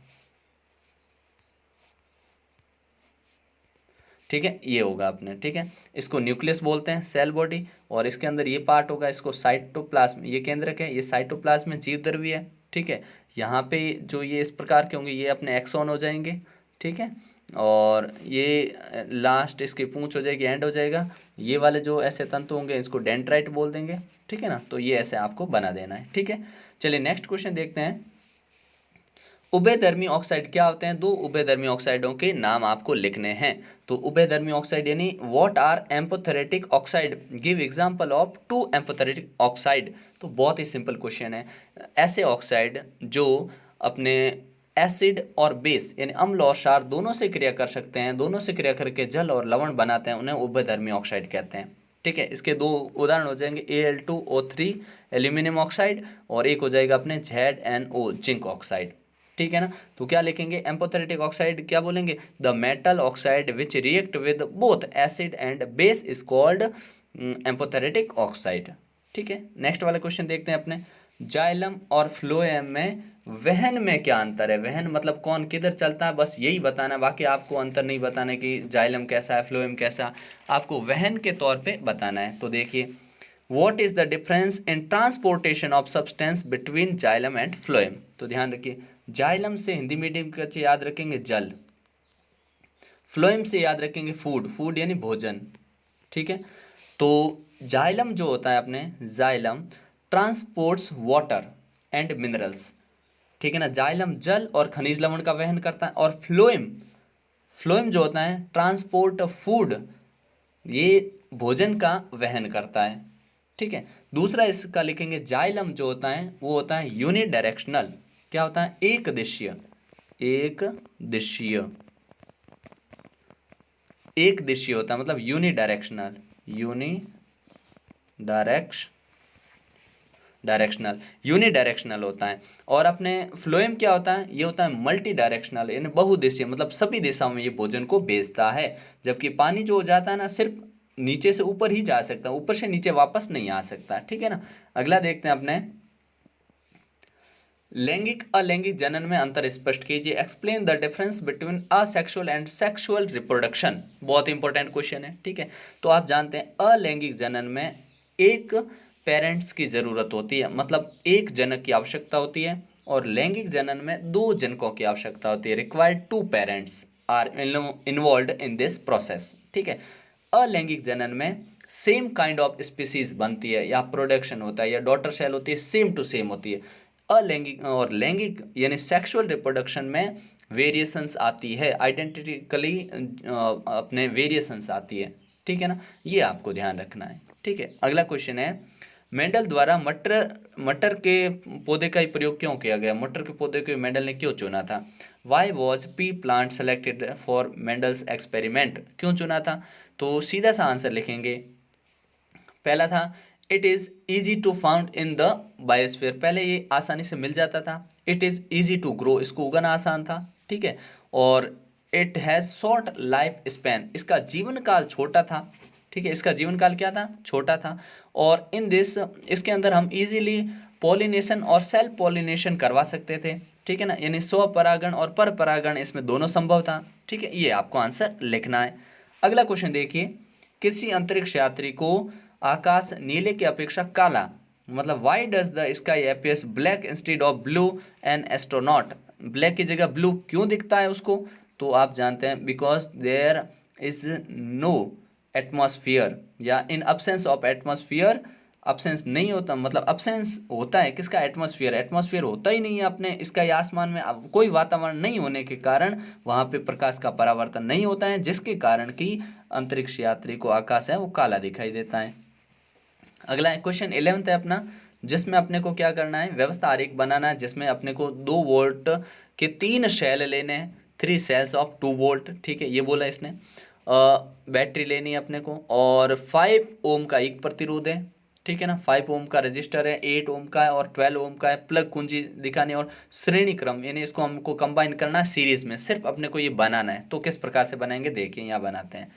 ठीक है, ये होगा अपने। ठीक है, इसको न्यूक्लियस बोलते हैं, सेल बॉडी, और इसके अंदर ये पार्ट होगा, इसको साइटोप्लाज्म, ये केंद्रक है, ये साइटोप्लाज्म में जीव द्रव्य है। ठीक है, यहाँ पे जो ये इस प्रकार के होंगे ये अपने एक्सॉन हो जाएंगे। ठीक है, और ये लास्ट इसकी पूंछ हो जाएगी, एंड हो जाएगा। ये वाले जो ऐसे तंतु होंगे इसको डेंड्राइट बोल देंगे। ठीक है ना, तो ये ऐसे आपको बना देना है। ठीक है, चलिए नेक्स्ट क्वेश्चन देखते हैं। उभयधर्मी ऑक्साइड क्या होते हैं? दो उभयधर्मी ऑक्साइडों के नाम आपको लिखने हैं। तो उभयधर्मी ऑक्साइड यानी what are amphoteric oxide, give example of two amphoteric oxide. तो बहुत ही सिंपल क्वेश्चन है। ऐसे ऑक्साइड जो अपने एसिड और बेस यानी अम्ल और क्षार दोनों से क्रिया कर सकते हैं, दोनों से क्रिया करके जल और लवण बनाते हैं, उन्हें उभयधर्मी ऑक्साइड कहते हैं। ठीक है, इसके दो उदाहरण हो जाएंगे Al2O3 एल्यूमिनियम ऑक्साइड, और एक हो जाएगा अपने ZnO जिंक ऑक्साइड। ठीक है ना, तो क्या लिखेंगे? एम्फोथेरेटिक ऑक्साइड क्या बोलेंगे? The metal oxide which react with both acid and base is called amphoteric oxide. ठीक है, नेक्स्ट वाला क्वेश्चन देखते हैं अपने। जाइलम और फ्लोएम में वहन में क्या अंतर है? वहन मतलब कौन किधर चलता है, बस यही बताना है, बाकी आपको अंतर नहीं बताना है कि जाइलम कैसा है फ्लोएम कैसा, आपको वहन के तौर पे बताना है। तो देखिए, what is the difference in transportation of substance between xylem and phloem? तो ध्यान रखिए, जाइलम से हिंदी मीडियम के बच्चे याद रखेंगे जल, फ्लोएम से याद रखेंगे फूड, फूड यानी भोजन। ठीक है, तो जाइलम जो होता है अपने, xylem transports water and minerals. ठीक है ना, जाइलम जल और खनिज लवण का वहन करता है। और फ्लोएम, फ्लोएम जो होता है ट्रांसपोर्ट फूड, ये भोजन का वहन करता है। ठीक है, दूसरा इसका लिखेंगे, जाइलम जो होता है वो होता है यूनिडायरेक्शनल। क्या होता है? एक दिशीय, एक दिशीय, एक दिशीय होता है, मतलब यूनिडायरेक्शनल, डायरेक्शनल, यूनिडायरेक्शनल होता है। और अपने फ्लोएम क्या होता है? ये होता है मल्टी डायरेक्शनल, यानी बहुदिशीय, मतलब सभी दिशाओं में ये भोजन को भेजता है। जबकि पानी जो हो जाता है ना, सिर्फ नीचे से ऊपर ही जा सकता है, ऊपर से नीचे वापस नहीं आ सकता। ठीक है ना, अगला देखते हैं अपने। लैंगिक अलैंगिक जनन में अंतर स्पष्ट कीजिए। Explain the difference between asexual and sexual reproduction. बहुत इंपॉर्टेंट क्वेश्चन है। ठीक है, तो आप जानते हैं अलैंगिक जनन में एक पेरेंट्स की ज़रूरत होती है, मतलब एक जनक की आवश्यकता होती है, और लैंगिक जनन में दो जनकों की आवश्यकता होती है। Required two parents are involved in this process, ठीक है। अलैंगिक जनन में सेम काइंड ऑफ स्पीसीज बनती है या प्रोडक्शन होता है या डॉटर सेल होती है, सेम टू सेम होती है। अलैंगिक और लैंगिक यानी सेक्सुअल रिप्रोडक्शन में वेरिएशंस आती है, आइडेंटिकली अपने वेरिएशंस आती है, ठीक है ना। ये आपको ध्यान रखना है, ठीक है। अगला क्वेश्चन है, मेंडल द्वारा मटर मटर के पौधे का ही प्रयोग क्यों किया गया? मटर के पौधे को मेंडल ने क्यों चुना था? Why was P plant selected for Mendel's experiment? क्यों चुना था? तो सीधा सा आंसर लिखेंगे। पहला था, it is easy to found in the biosphere, पहले ये आसानी से मिल जाता था। It is easy to grow, इसको उगाना आसान था, ठीक है। और it has short life span, इसका जीवन काल छोटा था, ठीक है। इसका जीवन काल क्या था? छोटा था। और इन दिस, इसके अंदर हम इजीली पॉलिनेशन और सेल्फ पॉलिनेशन करवा सकते थे, ठीक है ना। यानी स्वपरागण और पर परागण इसमें दोनों संभव था, ठीक है। ये आपको आंसर लिखना है। अगला क्वेश्चन देखिए, किसी अंतरिक्ष यात्री को आकाश नीले की अपेक्षा काला, मतलब why does the sky appears black instead of blue an astronaut, black की जगह ब्लू क्यों दिखता है उसको? तो आप जानते हैं, because there is no atmosphere, या in absence of atmosphere, absence नहीं होता, मतलब अब्सेंस होता है किसका? एटमॉस्फियर, एटमॉस्फियर होता ही नहीं है अपने स्काई आसमान में, अब कोई वातावरण नहीं होने के कारण वहाँ पे प्रकाश का परावर्तन नहीं होता है, जिसके कारण कि अंतरिक्ष यात्री को आकाश है वो काला दिखाई देता है। अगला क्वेश्चन 11th है अपना, जिसमें अपने को क्या करना है? व्यवस्था आरेख बनाना है, जिसमें अपने को 2 वोल्ट के 3 सेल लेने हैं, 3 सेल्स ऑफ 2 वोल्ट, ठीक है, ये बोला इसने। बैटरी लेनी है अपने को, और 5 ओम का एक प्रतिरोध है, ठीक है ना। 5 ओम का रजिस्टर है, 8 ओम का है और 12 ओम का है। प्लग कुंजी दिखानी, और श्रेणी क्रम यानी इसको हमको कंबाइन करना है सीरीज में, सिर्फ अपने को ये बनाना है। तो किस प्रकार से बनाएंगे, देखिए यहाँ बनाते हैं।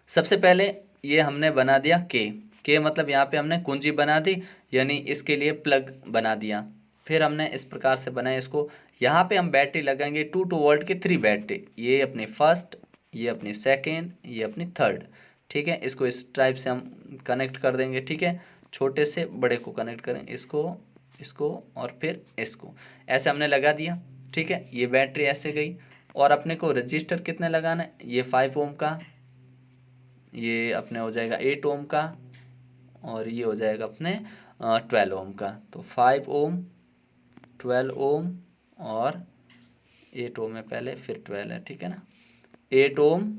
सबसे पहले ये हमने बना दिया के मतलब यहाँ पे हमने कुंजी बना दी, यानी इसके लिए प्लग बना दिया। फिर हमने इस प्रकार से बनाया इसको, यहाँ पे हम बैटरी लगाएंगे 2 वोल्ट की 3 बैटरी, ये अपनी फर्स्ट, ये अपनी सेकेंड, ये अपनी थर्ड, ठीक है। इसको इस टाइप से हम कनेक्ट कर देंगे, ठीक है। छोटे से बड़े को कनेक्ट करें, इसको, इसको और फिर इसको, ऐसे हमने लगा दिया, ठीक है। ये बैटरी ऐसे गई, और अपने को रजिस्टर कितने लगाना है? ये 5 ओम का, ये अपने हो जाएगा 8 ओम का, और ये हो जाएगा अपने 12 ओम का। तो 5 ओम, 12 ओम और 8 ओम है पहले, फिर 12 है, ठीक है ना। 8 ओम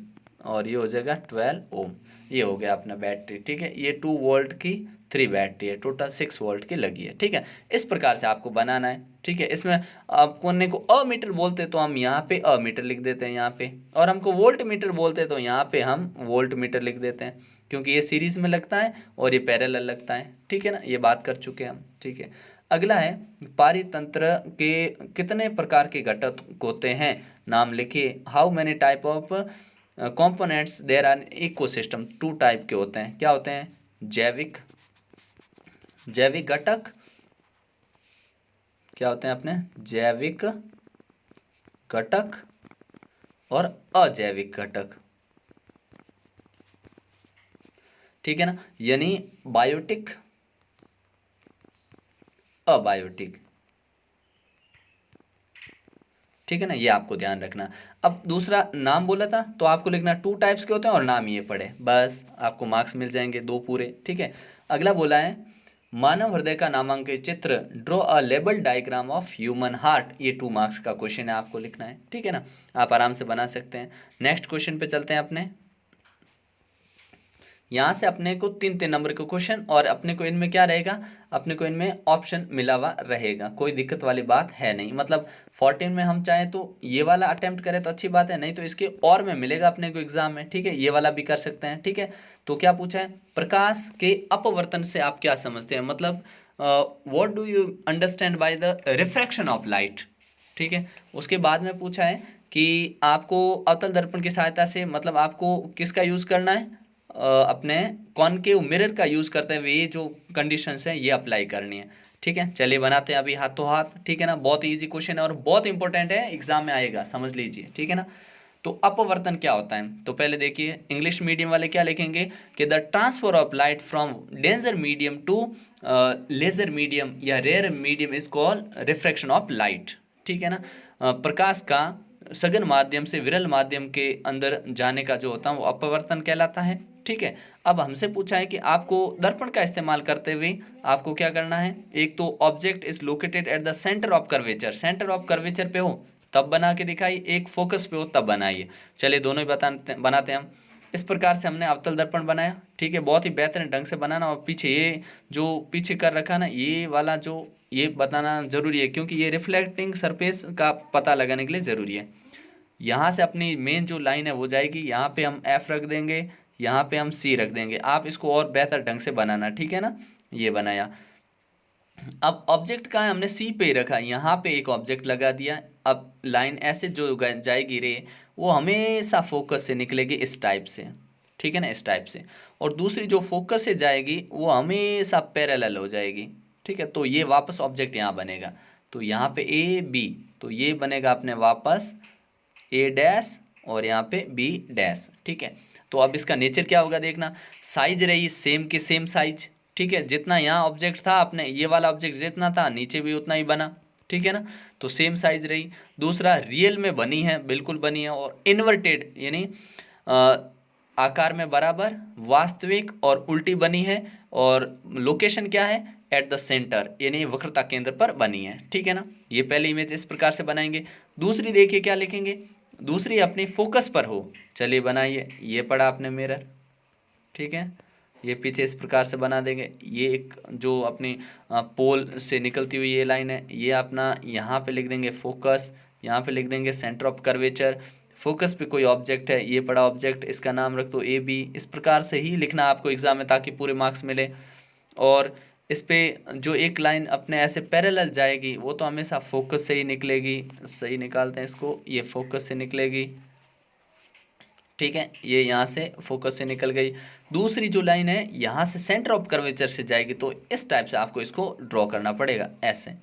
और ये हो जाएगा 12 ओम, ये हो गया अपना बैटरी, ठीक है। ये 2 वोल्ट की 3 बैटरी है, टोटल 6 वोल्ट की लगी है, ठीक है। इस प्रकार से आपको बनाना है, ठीक है। इसमें आपको को अमीटर बोलते तो हम यहाँ पे अमीटर लिख देते हैं यहाँ पे, और हमको वोल्ट मीटर बोलते तो यहाँ पे हम वोल्ट मीटर लिख देते हैं, क्योंकि ये सीरीज में लगता है और ये पैरेलल लगता है, ठीक है ना। ये बात कर चुके हैं हम, ठीक है। अगला है, पारितंत्र के कितने प्रकार के घटक होते हैं? नाम लिखिए। How many type of components there are ecosystem? 2 type के होते हैं, क्या होते हैं? जैविक, जैविक घटक, क्या होते हैं अपने? जैविक घटक और अजैविक घटक, ठीक है ना। यानी बायोटिक, अबायोटिक, ठीक है ना। ये आपको ध्यान रखना। अब दूसरा नाम बोला था तो आपको लिखना 2 टाइप्स के होते हैं और नाम ये पढ़े, बस आपको मार्क्स मिल जाएंगे 2 पूरे, ठीक है। अगला बोला है, मानव हृदय का नामांकित चित्र, draw a label diagram of human heart, ये 2 मार्क्स का क्वेश्चन है, आपको लिखना है, ठीक है ना। आप आराम से बना सकते हैं। नेक्स्ट क्वेश्चन पे चलते हैं अपने। यहाँ से अपने को 3-3 नंबर के क्वेश्चन, और अपने को इनमें क्या रहेगा? अपने को इनमें ऑप्शन मिला हुआ रहेगा, कोई दिक्कत वाली बात है नहीं। मतलब 14 में हम चाहें तो ये वाला अटेम्प्ट करें तो अच्छी बात है, नहीं तो इसके और में मिलेगा अपने को एग्जाम में, ठीक है। ये वाला भी कर सकते हैं, ठीक है। तो क्या पूछा है? प्रकाश के अपवर्तन से आप क्या समझते हैं? मतलब what do you understand by the refraction of light, ठीक है। उसके बाद में पूछा है कि आपको अवतल दर्पण की सहायता से, मतलब आपको किसका यूज करना है? अपने कॉनकेव मिरर का यूज करते हुए ये जो कंडीशंस हैं ये अप्लाई करनी है, ठीक है। चलिए बनाते हैं अभी हाथों हाथ, ठीक है ना। बहुत इजी क्वेश्चन है और बहुत इंपॉर्टेंट है, एग्जाम में आएगा, समझ लीजिए, ठीक है ना। तो अपवर्तन क्या होता है, तो पहले देखिए इंग्लिश मीडियम वाले क्या लिखेंगे कि the transfer of light from denser medium to lesser medium या rare medium is called refraction of light. ठीक है ना, प्रकाश का सघन माध्यम से विरल माध्यम के अंदर जाने का जो होता है वो अपवर्तन कहलाता है। ठीक है, अब हमसे पूछा है कि आपको दर्पण का इस्तेमाल करते हुए आपको क्या करना है, एक तो object is located at the centre of curvature, centre of curvature पे हो तब बना के दिखाइए, एक फोकस पे हो तब बनाइए। चलिए दोनों ही बनाते हैं हम। इस प्रकार से हमने अवतल दर्पण बनाया। ठीक है, बहुत ही बेहतरीन ढंग से बनाना, और पीछे ये जो पीछे कर रखा ना ये वाला जो ये बताना जरूरी है, क्योंकि ये रिफ्लेक्टिंग सरफेस का पता लगाने के लिए जरूरी है। यहाँ से अपनी मेन जो लाइन है वो जाएगी, यहाँ पे हम एफ रख देंगे, यहाँ पे हम सी रख देंगे। आप इसको और बेहतर ढंग से बनाना, ठीक है ना। ये बनाया। अब ऑब्जेक्ट कहाँ है, हमने सी पे ही रखा, यहाँ पे एक ऑब्जेक्ट लगा दिया। अब लाइन ऐसे जो जाएगी रे वो हमेशा फोकस से निकलेगी इस टाइप से, ठीक है ना, इस टाइप से। और दूसरी जो फोकस से जाएगी वो हमेशा पैरेलल हो जाएगी। ठीक है, तो ये वापस ऑब्जेक्ट यहाँ बनेगा, तो यहाँ पे ए बी, तो ये बनेगा अपने वापस ए डैश और यहाँ पे बी डैश। ठीक है, तो अब इसका नेचर क्या होगा देखना, साइज रही सेम के सेम साइज। ठीक है, जितना यहाँ ऑब्जेक्ट था अपने ये वाला ऑब्जेक्ट जितना था नीचे भी उतना ही बना। ठीक है ना, तो सेम साइज रही। दूसरा रियल में बनी है, बिल्कुल बनी है, और इन्वर्टेड यानी आकार में बराबर, वास्तविक और उल्टी बनी है, और लोकेशन क्या है, एट द सेंटर यानी वक्रता केंद्र पर बनी है। ठीक है ना, ये पहली इमेज इस प्रकार से बनाएंगे। दूसरी देखिए क्या लिखेंगे, दूसरी अपनी फोकस पर हो। चलिए बनाइए, ये पड़ा आपने मिरर। ठीक है, ये पीछे इस प्रकार से बना देंगे। ये एक जो अपनी पोल से निकलती हुई ये लाइन है, ये अपना यहाँ पे लिख देंगे फोकस, यहाँ पे लिख देंगे सेंटर ऑफ कर्वेचर। फोकस पे कोई ऑब्जेक्ट है, ये पड़ा ऑब्जेक्ट, इसका नाम रख दो ए बी। इस प्रकार से ही लिखना आपको एग्जाम में ताकि पूरे मार्क्स मिले। और इस पे जो एक लाइन अपने ऐसे पैरेलल जाएगी वो तो हमेशा फोकस से ही निकलेगी। सही निकालते हैं इसको, ये फोकस से निकलेगी। ठीक है, ये यहाँ से फोकस से निकल गई। दूसरी जो लाइन है यहाँ से सेंटर ऑफ कर्वेचर से जाएगी, तो इस टाइप से आपको इसको ड्रॉ करना पड़ेगा ऐसे।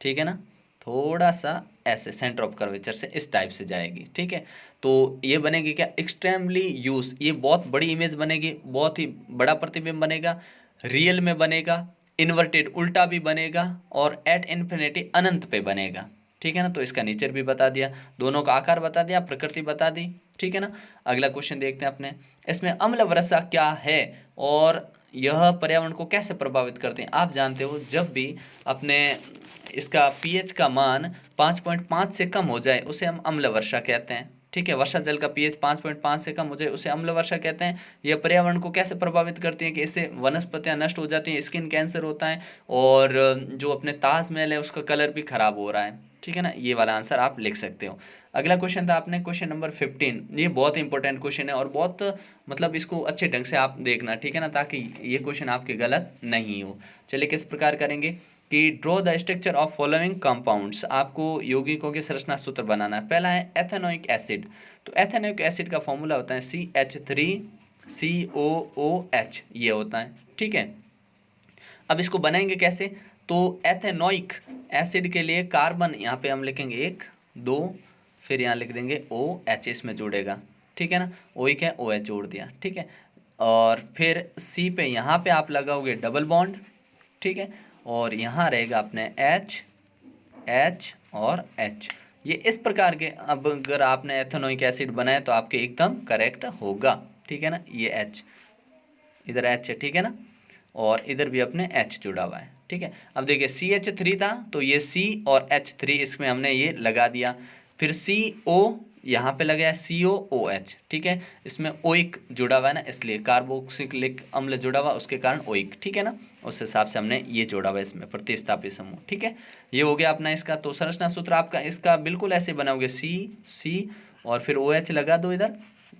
ठीक है ना, थोड़ा सा ऐसे सेंटर ऑफ कर्वेचर से इस टाइप से जाएगी। ठीक है, तो ये बनेगी क्या, एक्सट्रीमली यूज, ये बहुत बड़ी इमेज बनेगी, बहुत ही बड़ा प्रतिबिंब बनेगा, रियल में बनेगा, इन्वर्टेड उल्टा भी बनेगा, और एट इन्फिनिटी अनंत पे बनेगा। ठीक है ना, तो इसका नेचर भी बता दिया, दोनों का आकार बता दिया, प्रकृति बता दी। ठीक है ना, अगला क्वेश्चन देखते हैं अपने। इसमें अम्ल वर्षा क्या है और यह पर्यावरण को कैसे प्रभावित करते हैं। आप जानते हो जब भी अपने इसका पीएच का मान 5.5 से कम हो जाए उसे हम अम्ल वर्षा कहते हैं। ठीक है, वर्षा जल का पीएच 5.5 से कम हो जाए उसे अम्ल वर्षा कहते हैं। यह पर्यावरण को कैसे प्रभावित करती है कि इससे वनस्पतियां नष्ट हो जाती हैं, स्किन कैंसर होता है, और जो अपने ताजमहल है उसका कलर भी खराब हो रहा है। ठीक है ना, ये वाला आंसर आप लिख सकते हो। अगला क्वेश्चन था आपने क्वेश्चन नंबर 15। ये बहुत इंपॉर्टेंट क्वेश्चन है और बहुत मतलब इसको अच्छे ढंग से आप देखना, ठीक है ना, ताकि ये क्वेश्चन आपके गलत नहीं हो। चलिए किस प्रकार करेंगे कि draw the structure of following compounds, आपको यौगिकों के संरचना सूत्र बनाना है। पहला है एथेनोइक एसिड, तो एथेनोइक एसिड का फॉर्मूला होता है CH3COOH, ये होता है। ठीक है, अब इसको बनाएंगे कैसे, तो एथेनोइक एसिड के लिए कार्बन यहाँ पे हम लिखेंगे 1 2, फिर यहाँ लिख देंगे OH, इसमें जुड़ेगा। ठीक है ना, OH है, OH जोड़ दिया। ठीक है, और फिर C पे यहाँ पे आप लगाओगे डबल बॉन्ड। ठीक है, और यहाँ रहेगा अपने H H और H। ये इस प्रकार के, अब अगर आपने एथेनोइक एसिड बनाया तो आपके एकदम करेक्ट होगा। ठीक है ना, ये H, इधर H है, ठीक है ना, और इधर भी अपने H जुड़ा हुआ है। ठीक है, अब देखिए CH3 था तो ये C और H3 इसमें हमने ये लगा दिया, फिर CO यहाँ पे लगाया COOH। ठीक है, इसमें ओइक जुड़ा हुआ है ना, इसलिए कार्बोक्सिलिक अम्ल जुड़ा हुआ उसके कारण ओइक। ठीक है ना, उस हिसाब से हमने ये जोड़ा हुआ इसमें प्रतिस्थापित समूह। ठीक है, ये हो गया अपना इसका। तो संरचना सूत्र आपका इसका बिल्कुल ऐसे बनाओगे, C और फिर OH लगा दो इधर,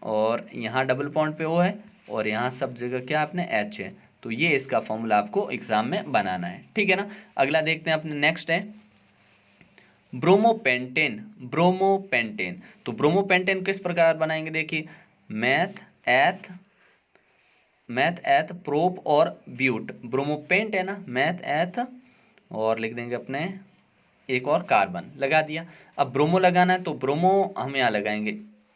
और यहाँ डबल बॉन्ड पे O है, और यहाँ सब जगह क्या आपने H है। तो ये इसका फॉर्मूला आपको एग्जाम में बनाना है। ठीक है ना, अगला देखते हैं अपने। नेक्स्ट है ब्रोमोपेंटेन। ब्रोमोपेंटेन, तो ब्रोमोपेंटेन किस प्रकार बनाएंगे, देखिए मैथ एथ प्रोप और ब्यूट। ब्रोमोपेंट है ना, मैथ एथ और लिख देंगे अपने एक और कार्बन लगा दिया। अब ब्रोमो लगाना है तो ब्रोमो हम यहाँ लगाएंगे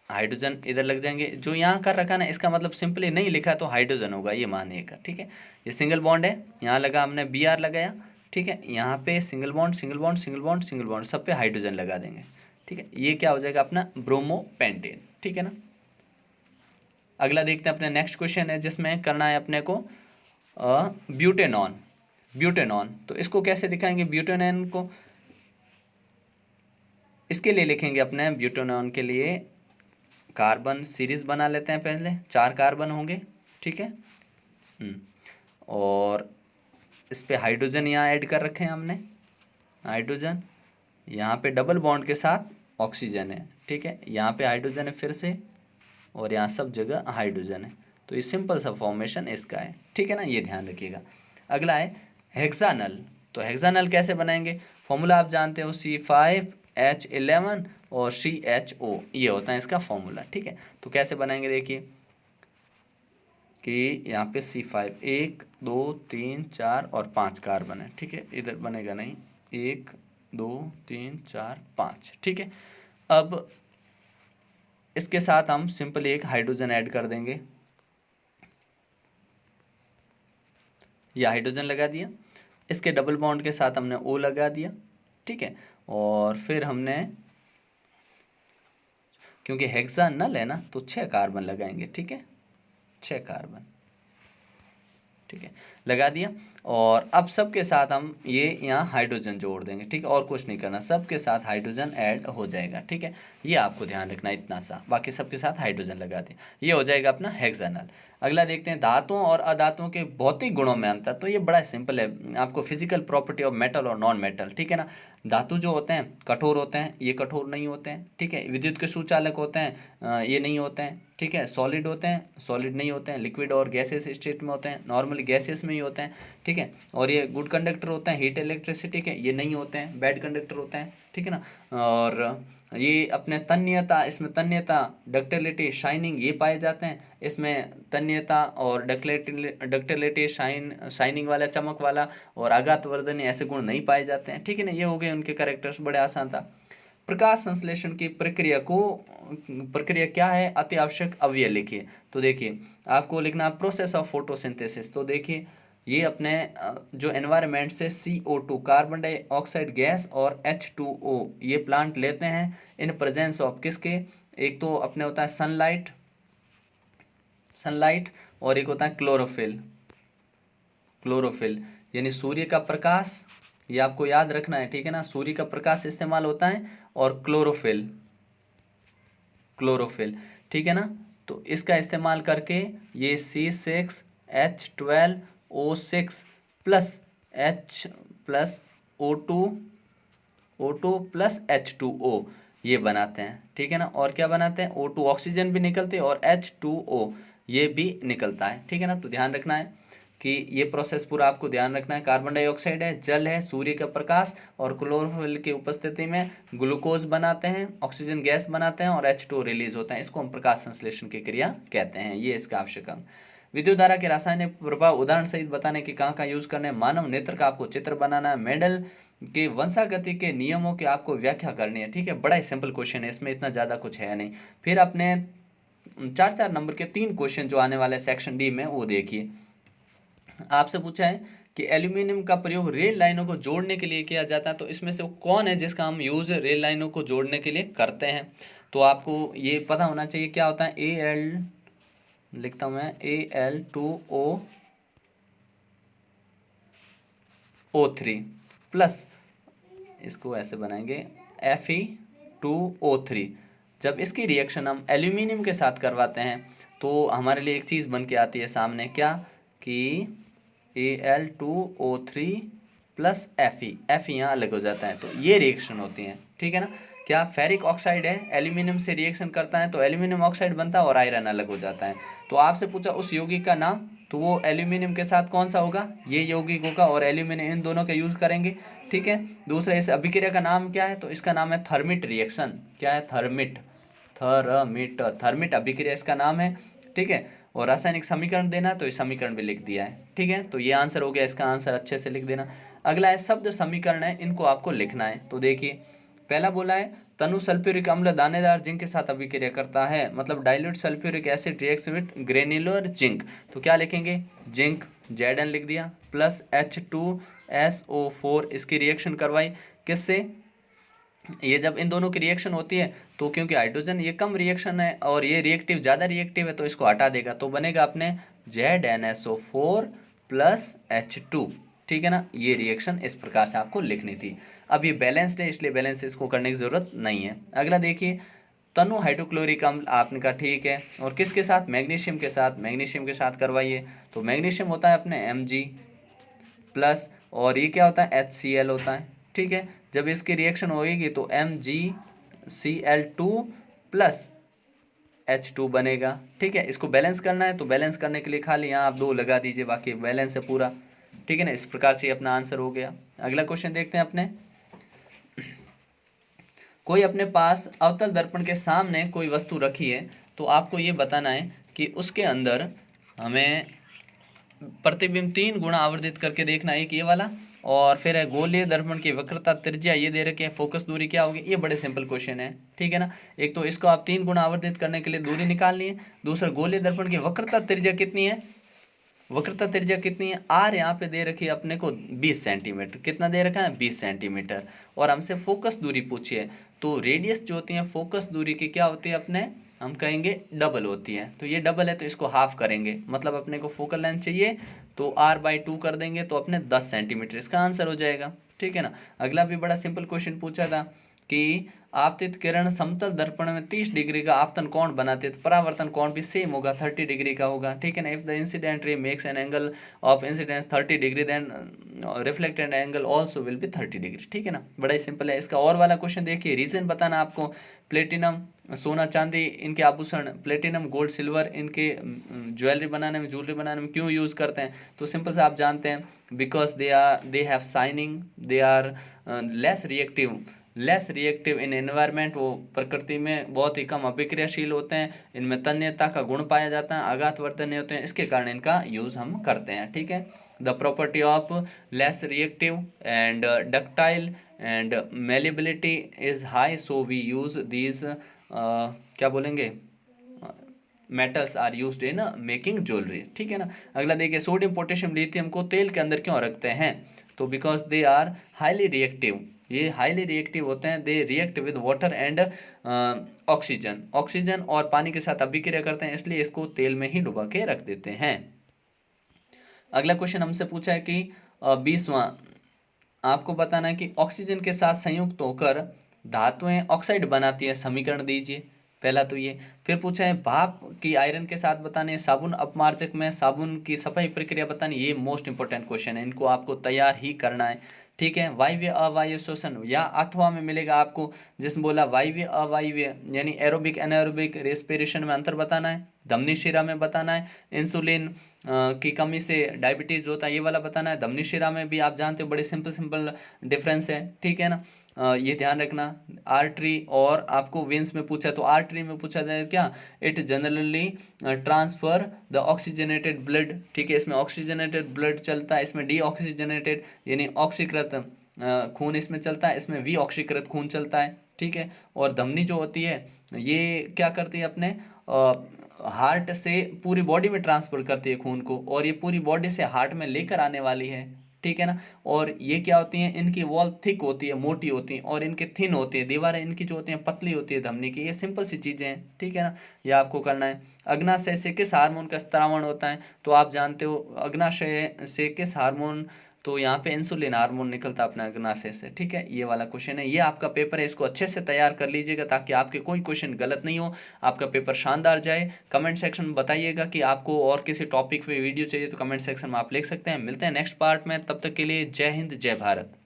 हाइड्रोजन इधर लग जाएंगे। जो यहाँ कर रखा ना, इसका मतलब सिंपली नहीं लिखा तो हाइड्रोजन होगा, ये मानिएगा, ठीक है। ये सिंगल बॉन्ड है, यहाँ लगा हमने बी आर लगाया, ठीक है। यहाँ पे single bond single bond single bond single bond, सब पे हाइड्रोजन लगा देंगे, ठीक है। ये क्या हो जाएगा अपना ब्रोमोपेंटेन, ठीक है ना। अगला देखते हैं, अपने नेक्स्ट क्वेश्चन है जिसमें करना है अपने को ब्यूटेनॉन। ब्यूटेनॉन तो इसको कैसे दिखाएंगे ब्यूटेनॉन को, इसके लिए लिखेंगे अपने ब्यूटेनॉन के लिए कार्बन सीरीज बना लेते हैं। पहले 4 कार्बन होंगे, ठीक है। और इस पे हाइड्रोजन यहाँ ऐड कर रखे हैं हमने, हाइड्रोजन यहाँ पे डबल बॉन्ड के साथ ऑक्सीजन है, ठीक है। यहाँ पे हाइड्रोजन है फिर से, और यहाँ सब जगह हाइड्रोजन है। तो ये सिंपल सा फॉर्मेशन इसका है, ठीक है ना, ये ध्यान रखिएगा। अगला है हेक्सानल। तो हेक्सानल कैसे बनाएंगे, फॉर्मूला आप जानते हो C5H11 और CHO, ये होता है इसका फॉर्मूला, ठीक है। तो कैसे बनाएंगे देखिए कि यहाँ पे C5 1 2 3 4 और 5 कार्बन है, ठीक है। इधर बनेगा नहीं, 1 2 3 4 5, ठीक है। अब इसके साथ हम सिंपली एक हाइड्रोजन ऐड कर देंगे, ये हाइड्रोजन लगा दिया। इसके डबल बॉन्ड के साथ हमने O लगा दिया, ठीक है। और फिर हमने, क्योंकि हेक्सानल है ना, तो 6 कार्बन लगाएंगे, ठीक है, 6 कार्बन, ठीक है, लगा दिया। और अब सबके साथ हम ये यहाँ हाइड्रोजन जोड़ देंगे, ठीक है। और कुछ नहीं करना, सबके साथ हाइड्रोजन ऐड हो जाएगा, ठीक है। ये आपको ध्यान रखना इतना सा, बाकी सबके साथ हाइड्रोजन लगा दें, ये हो जाएगा अपना हेक्सानल। अगला देखते हैं धातुओं और अधातुओं के भौतिक गुणों में अंतर। तो ये बड़ा सिंपल है, आपको फिजिकल प्रॉपर्टी ऑफ मेटल और नॉन मेटल, ठीक है ना। धातु जो होते हैं कठोर होते हैं, ये कठोर नहीं होते हैं, ठीक है। विद्युत के सुचालक होते हैं, ये नहीं होते हैं, ठीक है। सॉलिड होते हैं, सॉलिड नहीं होते हैं। लिक्विड और गैसेस स्टेट में होते हैं, नॉर्मली गैसेस में ही होते हैं, ठीक है। और ये गुड कंडक्टर होते हैं, हीट इलेक्ट्रिसिटी के, ये नहीं होते हैं, बैड कंडक्टर होते हैं, ठीक है ना। और ये अपने तन्यता, इसमें तन्यता डक्टिलिटी शाइनिंग ये पाए जाते हैं, इसमें तन्यता और डक्टिलिटी शाइनिंग वाला, चमक वाला और आघातवर्धन ऐसे गुण नहीं पाए जाते हैं, ठीक है ना। ये हो गए उनके कैरेक्टर्स, बड़े आसान था। प्रकाश संश्लेषण की प्रक्रिया क्या है, अति आवश्यक अवयव लिखिए। तो देखिए आपको लिखना प्रोसेस ऑफ फोटोसिंथेसिस। तो देखिए ये अपने जो एनवायरनमेंट से CO2 कार्बन डाइऑक्साइड गैस और H2O ये प्लांट लेते हैं इन प्रेजेंस ऑफ किसके, एक तो अपने होता है सनलाइट और एक होता है क्लोरोफिल यानी सूर्य का प्रकाश, ये आपको याद रखना है, ठीक है ना। सूर्य का प्रकाश इस्तेमाल होता है और क्लोरोफिल, ठीक है ना। तो इसका इस्तेमाल करके ये C6H12O6 plus H plus O2 plus H2O ये बनाते हैं, ठीक है ना। और क्या बनाते हैं, O2 ऑक्सीजन भी निकलते हैं और H2O ये भी निकलता है, ठीक है ना। तो ध्यान रखना है कि ये प्रोसेस पूरा आपको ध्यान रखना है। कार्बन डाइऑक्साइड है, जल है, सूर्य का प्रकाश और क्लोरोफिल की उपस्थिति में ग्लूकोज बनाते हैं, ऑक्सीजन गैस बनाते हैं और H2O रिलीज होता है। इसको हम प्रकाश संश्लेषण की क्रिया कहते हैं। ये इसका आवश्यक अंग। विद्युत धारा के रासायनिक प्रभाव उदाहरण सहित बताने की कहाँ यूज करने, मानव नेत्र का आपको चित्र बनाना है, मेंडल के वंशागति के नियमों की आपको व्याख्या करनी है, ठीक है। बड़ा ही सिंपल क्वेश्चन है, इसमें इतना ज़्यादा कुछ है नहीं। फिर अपने 4 नंबर के 3 क्वेश्चन जो आने वाले सेक्शन डी में, वो देखिए। आपसे पूछा है कि एल्यूमिनियम का प्रयोग रेल लाइनों को जोड़ने के लिए किया जाता है, तो इसमें से वो कौन है जिसका हम यूज़ रेल लाइनों को जोड़ने के लिए करते हैं। तो आपको ये पता होना चाहिए क्या होता है, Al लिखता हूँ मैं, Al2O3 प्लस इसको ऐसे बनाएंगे Fe2O3। जब इसकी रिएक्शन हम एल्यूमिनियम के साथ करवाते हैं तो हमारे लिए एक चीज़ बन के आती है सामने, क्या कि Al2O3 प्लस Fe यहाँ अलग हो जाता है, तो ये रिएक्शन होती है, ठीक है ना। क्या फेरिक ऑक्साइड है, एल्यूमिनियम से रिएक्शन करता है तो एल्यूमिनियम ऑक्साइड बनता है और आयरन अलग हो जाता है। तो आपसे पूछा उस यौगिक का नाम, तो वो एल्यूमिनियम के साथ कौन सा होगा, ये यौगिक होगा और एल्यूमिनियम, इन दोनों का यूज़ करेंगे, ठीक है। दूसरा इस अभिक्रिया का नाम क्या है, तो इसका नाम है थर्मिट रिएक्शन। क्या है, थर्मिट अभिक्रिया इसका नाम है, ठीक है। और रासायनिक समीकरण देना तो ये समीकरण भी लिख दिया है, ठीक है। तो ये आंसर हो गया, इसका आंसर अच्छे से लिख देना। अगला है शब्द समीकरण है, इनको आपको लिखना है। तो देखिए पहला बोला है तनु सल्फ्यूरिक अम्ल दानेदार जिंक के साथ अभिक्रिया करता है, मतलब dilute sulphuric acid reacts with granular zinc. तो क्या लिखेंगे, जिंक Zn लिख दिया प्लस H2SO4 इसकी रिएक्शन करवाई किससे, ये जब इन दोनों की रिएक्शन होती है तो क्योंकि हाइड्रोजन ये कम रिएक्शन है और ये रिएक्टिव ज़्यादा रिएक्टिव है तो इसको हटा देगा, तो बनेगा अपने ZnSO4 प्लस H2। ठीक है ना, ये रिएक्शन इस प्रकार से आपको लिखनी थी। अब ये बैलेंस्ड है इसलिए बैलेंस इसको करने की ज़रूरत नहीं है। अगला देखिए, तनु हाइड्रोक्लोरिक अम्ल आपने कहा ठीक है, और किसके साथ, मैग्नीशियम के साथ, मैग्नीशियम के साथ करवाइए। तो मैग्नीशियम होता है अपने Mg प्लस, और ये क्या होता है, HCl होता है। ठीक है, जब इसकी रिएक्शन होगी तो MgCl2 प्लस H2 बनेगा। ठीक है, इसको बैलेंस करना है तो बैलेंस करने के लिए खाली यहाँ आप 2 लगा दीजिए, बाकी बैलेंस है पूरा। ठीक है ना, इस प्रकार से अपना आंसर हो गया। अगला क्वेश्चन देखते हैं अपने, कोई अपने पास अवतल दर्पण के सामने कोई वस्तु रखी है तो आपको ये बताना है कि उसके अंदर हमें प्रतिबिंब 3 गुना आवर्धित करके देखना है, एक ये वाला, और फिर है गोलीय दर्पण की वक्रता त्रिज्या ये दे रखी है, फोकस दूरी क्या होगी, ये बड़े सिंपल क्वेश्चन है। ठीक है ना, एक तो इसको आप 3 गुना आवर्धित करने के लिए दूरी निकालनी है, दूसरा गोलीय दर्पण की वक्रता त्रिज्या कितनी है, वक्रता त्रिज्या कितनी है, आर यहाँ पे दे रखी है अपने को 20 सेंटीमीटर, कितना दे रखा है 20 सेंटीमीटर, और हमसे फोकस दूरी पूछी है। तो रेडियस जो होती है फोकस दूरी की क्या होती है अपने, हम कहेंगे डबल होती है, तो ये डबल है तो इसको हाफ करेंगे, मतलब अपने को फोकल लेंथ चाहिए तो r/2 कर देंगे तो अपने 10 सेंटीमीटर इसका आंसर हो जाएगा। ठीक है ना, अगला भी बड़ा सिंपल क्वेश्चन पूछा था कि आपतित किरण समतल दर्पण में 30 डिग्री का आपतन कोण बनाते हैं तो परावर्तन कोण भी सेम होगा, 30 डिग्री का होगा। ठीक है ना, if the incident ray makes an angle of incidence 30 degree then reflected angle also will be 30 degree. ठीक है ना, बड़ा ही सिंपल है। इसका और वाला क्वेश्चन देखिए, रीजन बताना आपको, प्लेटिनम सोना चांदी इनके आभूषण, प्लेटिनम गोल्ड सिल्वर इनके ज्वेलरी बनाने में, ज्वेलरी बनाने में क्यों यूज़ करते हैं, तो सिंपल से आप जानते हैं, because they have shining, they are less reactive in environment, वो प्रकृति में बहुत ही कम अभिक्रियाशील होते हैं, इनमें तन्यता का गुण पाया जाता है, आघात वर्तनीय होते हैं, इसके कारण इनका यूज़ हम करते हैं। ठीक है, the property of less reactive and ductile and malleability is high, so we use these क्या बोलेंगे, metals are used in making jewellery. ठीक है ना, अगला देखिए, सोडियम पोटेशियम लिथियम को तेल के अंदर क्यों रखते हैं, तो because they are highly reactive, ये हाईली रिएक्टिव होते हैं, they react with water and oxygen, oxygen और पानी के साथ अभिक्रिया करते हैं, इसलिए इसको तेल में ही डुबा के रख देते हैं। अगला क्वेश्चन हमसे पूछा है कि 20वां, आपको बताना है कि ऑक्सीजन के साथ संयुक्त होकर धातुएं ऑक्साइड बनाती है, समीकरण दीजिए। पहला तो ये, फिर पूछा है भाप की आयरन के साथ बताने, साबुन अपमार्जक में साबुन की सफाई प्रक्रिया बतानी, ये मोस्ट इंपॉर्टेंट क्वेश्चन है, इनको आपको तैयार ही करना है। ठीक है, वायवीय अवायवीय श्वसन, या अथवा में मिलेगा आपको, जिसमें बोला वायवीय अवायवीय यानी एरोबिक एनारोबिक रेस्पिरेशन में अंतर बताना है, धमनी शिरा में बताना है, इंसुलिन की कमी से डायबिटीज होता है ये वाला बताना है, धमनी शिरा में भी आप जानते हो बड़े सिंपल डिफरेंस है। ठीक है ना, ये ध्यान रखना। आर्टरी और आपको वेंस में पूछा तो आर्टरी में पूछा जाए क्या, it generally transfer the oxygenated blood. ठीक है, इसमें ऑक्सीजनेटेड ब्लड चलता है, इसमें डीऑक्सीजनेटेड यानी ऑक्सीकृत खून इसमें चलता है, इसमें वी ऑक्सीकृत खून चलता है। ठीक है, और धमनी जो होती है ये क्या करती है, अपने हार्ट से पूरी बॉडी में ट्रांसफर करती है खून को, और ये पूरी बॉडी से हार्ट में लेकर आने वाली है। ठीक है ना, और ये क्या होती हैं, इनकी वॉल थिक होती है, मोटी होती है, और इनके थिन होती है, दीवारें इनकी जो होती हैं पतली होती है धमनी की। ये सिंपल सी चीज़ें हैं। ठीक है ना, ये आपको करना है। अग्नाशय से किस हार्मोन का स्त्रावण होता है, तो आप जानते हो अग्नाशय से किस हार्मोन, तो यहाँ पे इंसुलिन हार्मोन निकलता है अपना अग्नाशय से। ठीक है, ये वाला क्वेश्चन है, ये आपका पेपर है, इसको अच्छे से तैयार कर लीजिएगा ताकि आपके कोई क्वेश्चन गलत नहीं हो, आपका पेपर शानदार जाए। कमेंट सेक्शन में बताइएगा कि आपको और किसी टॉपिक पे वीडियो चाहिए तो कमेंट सेक्शन में आप लिख सकते हैं। मिलते हैं नेक्स्ट पार्ट में, तब तक के लिए जय हिंद जय भारत।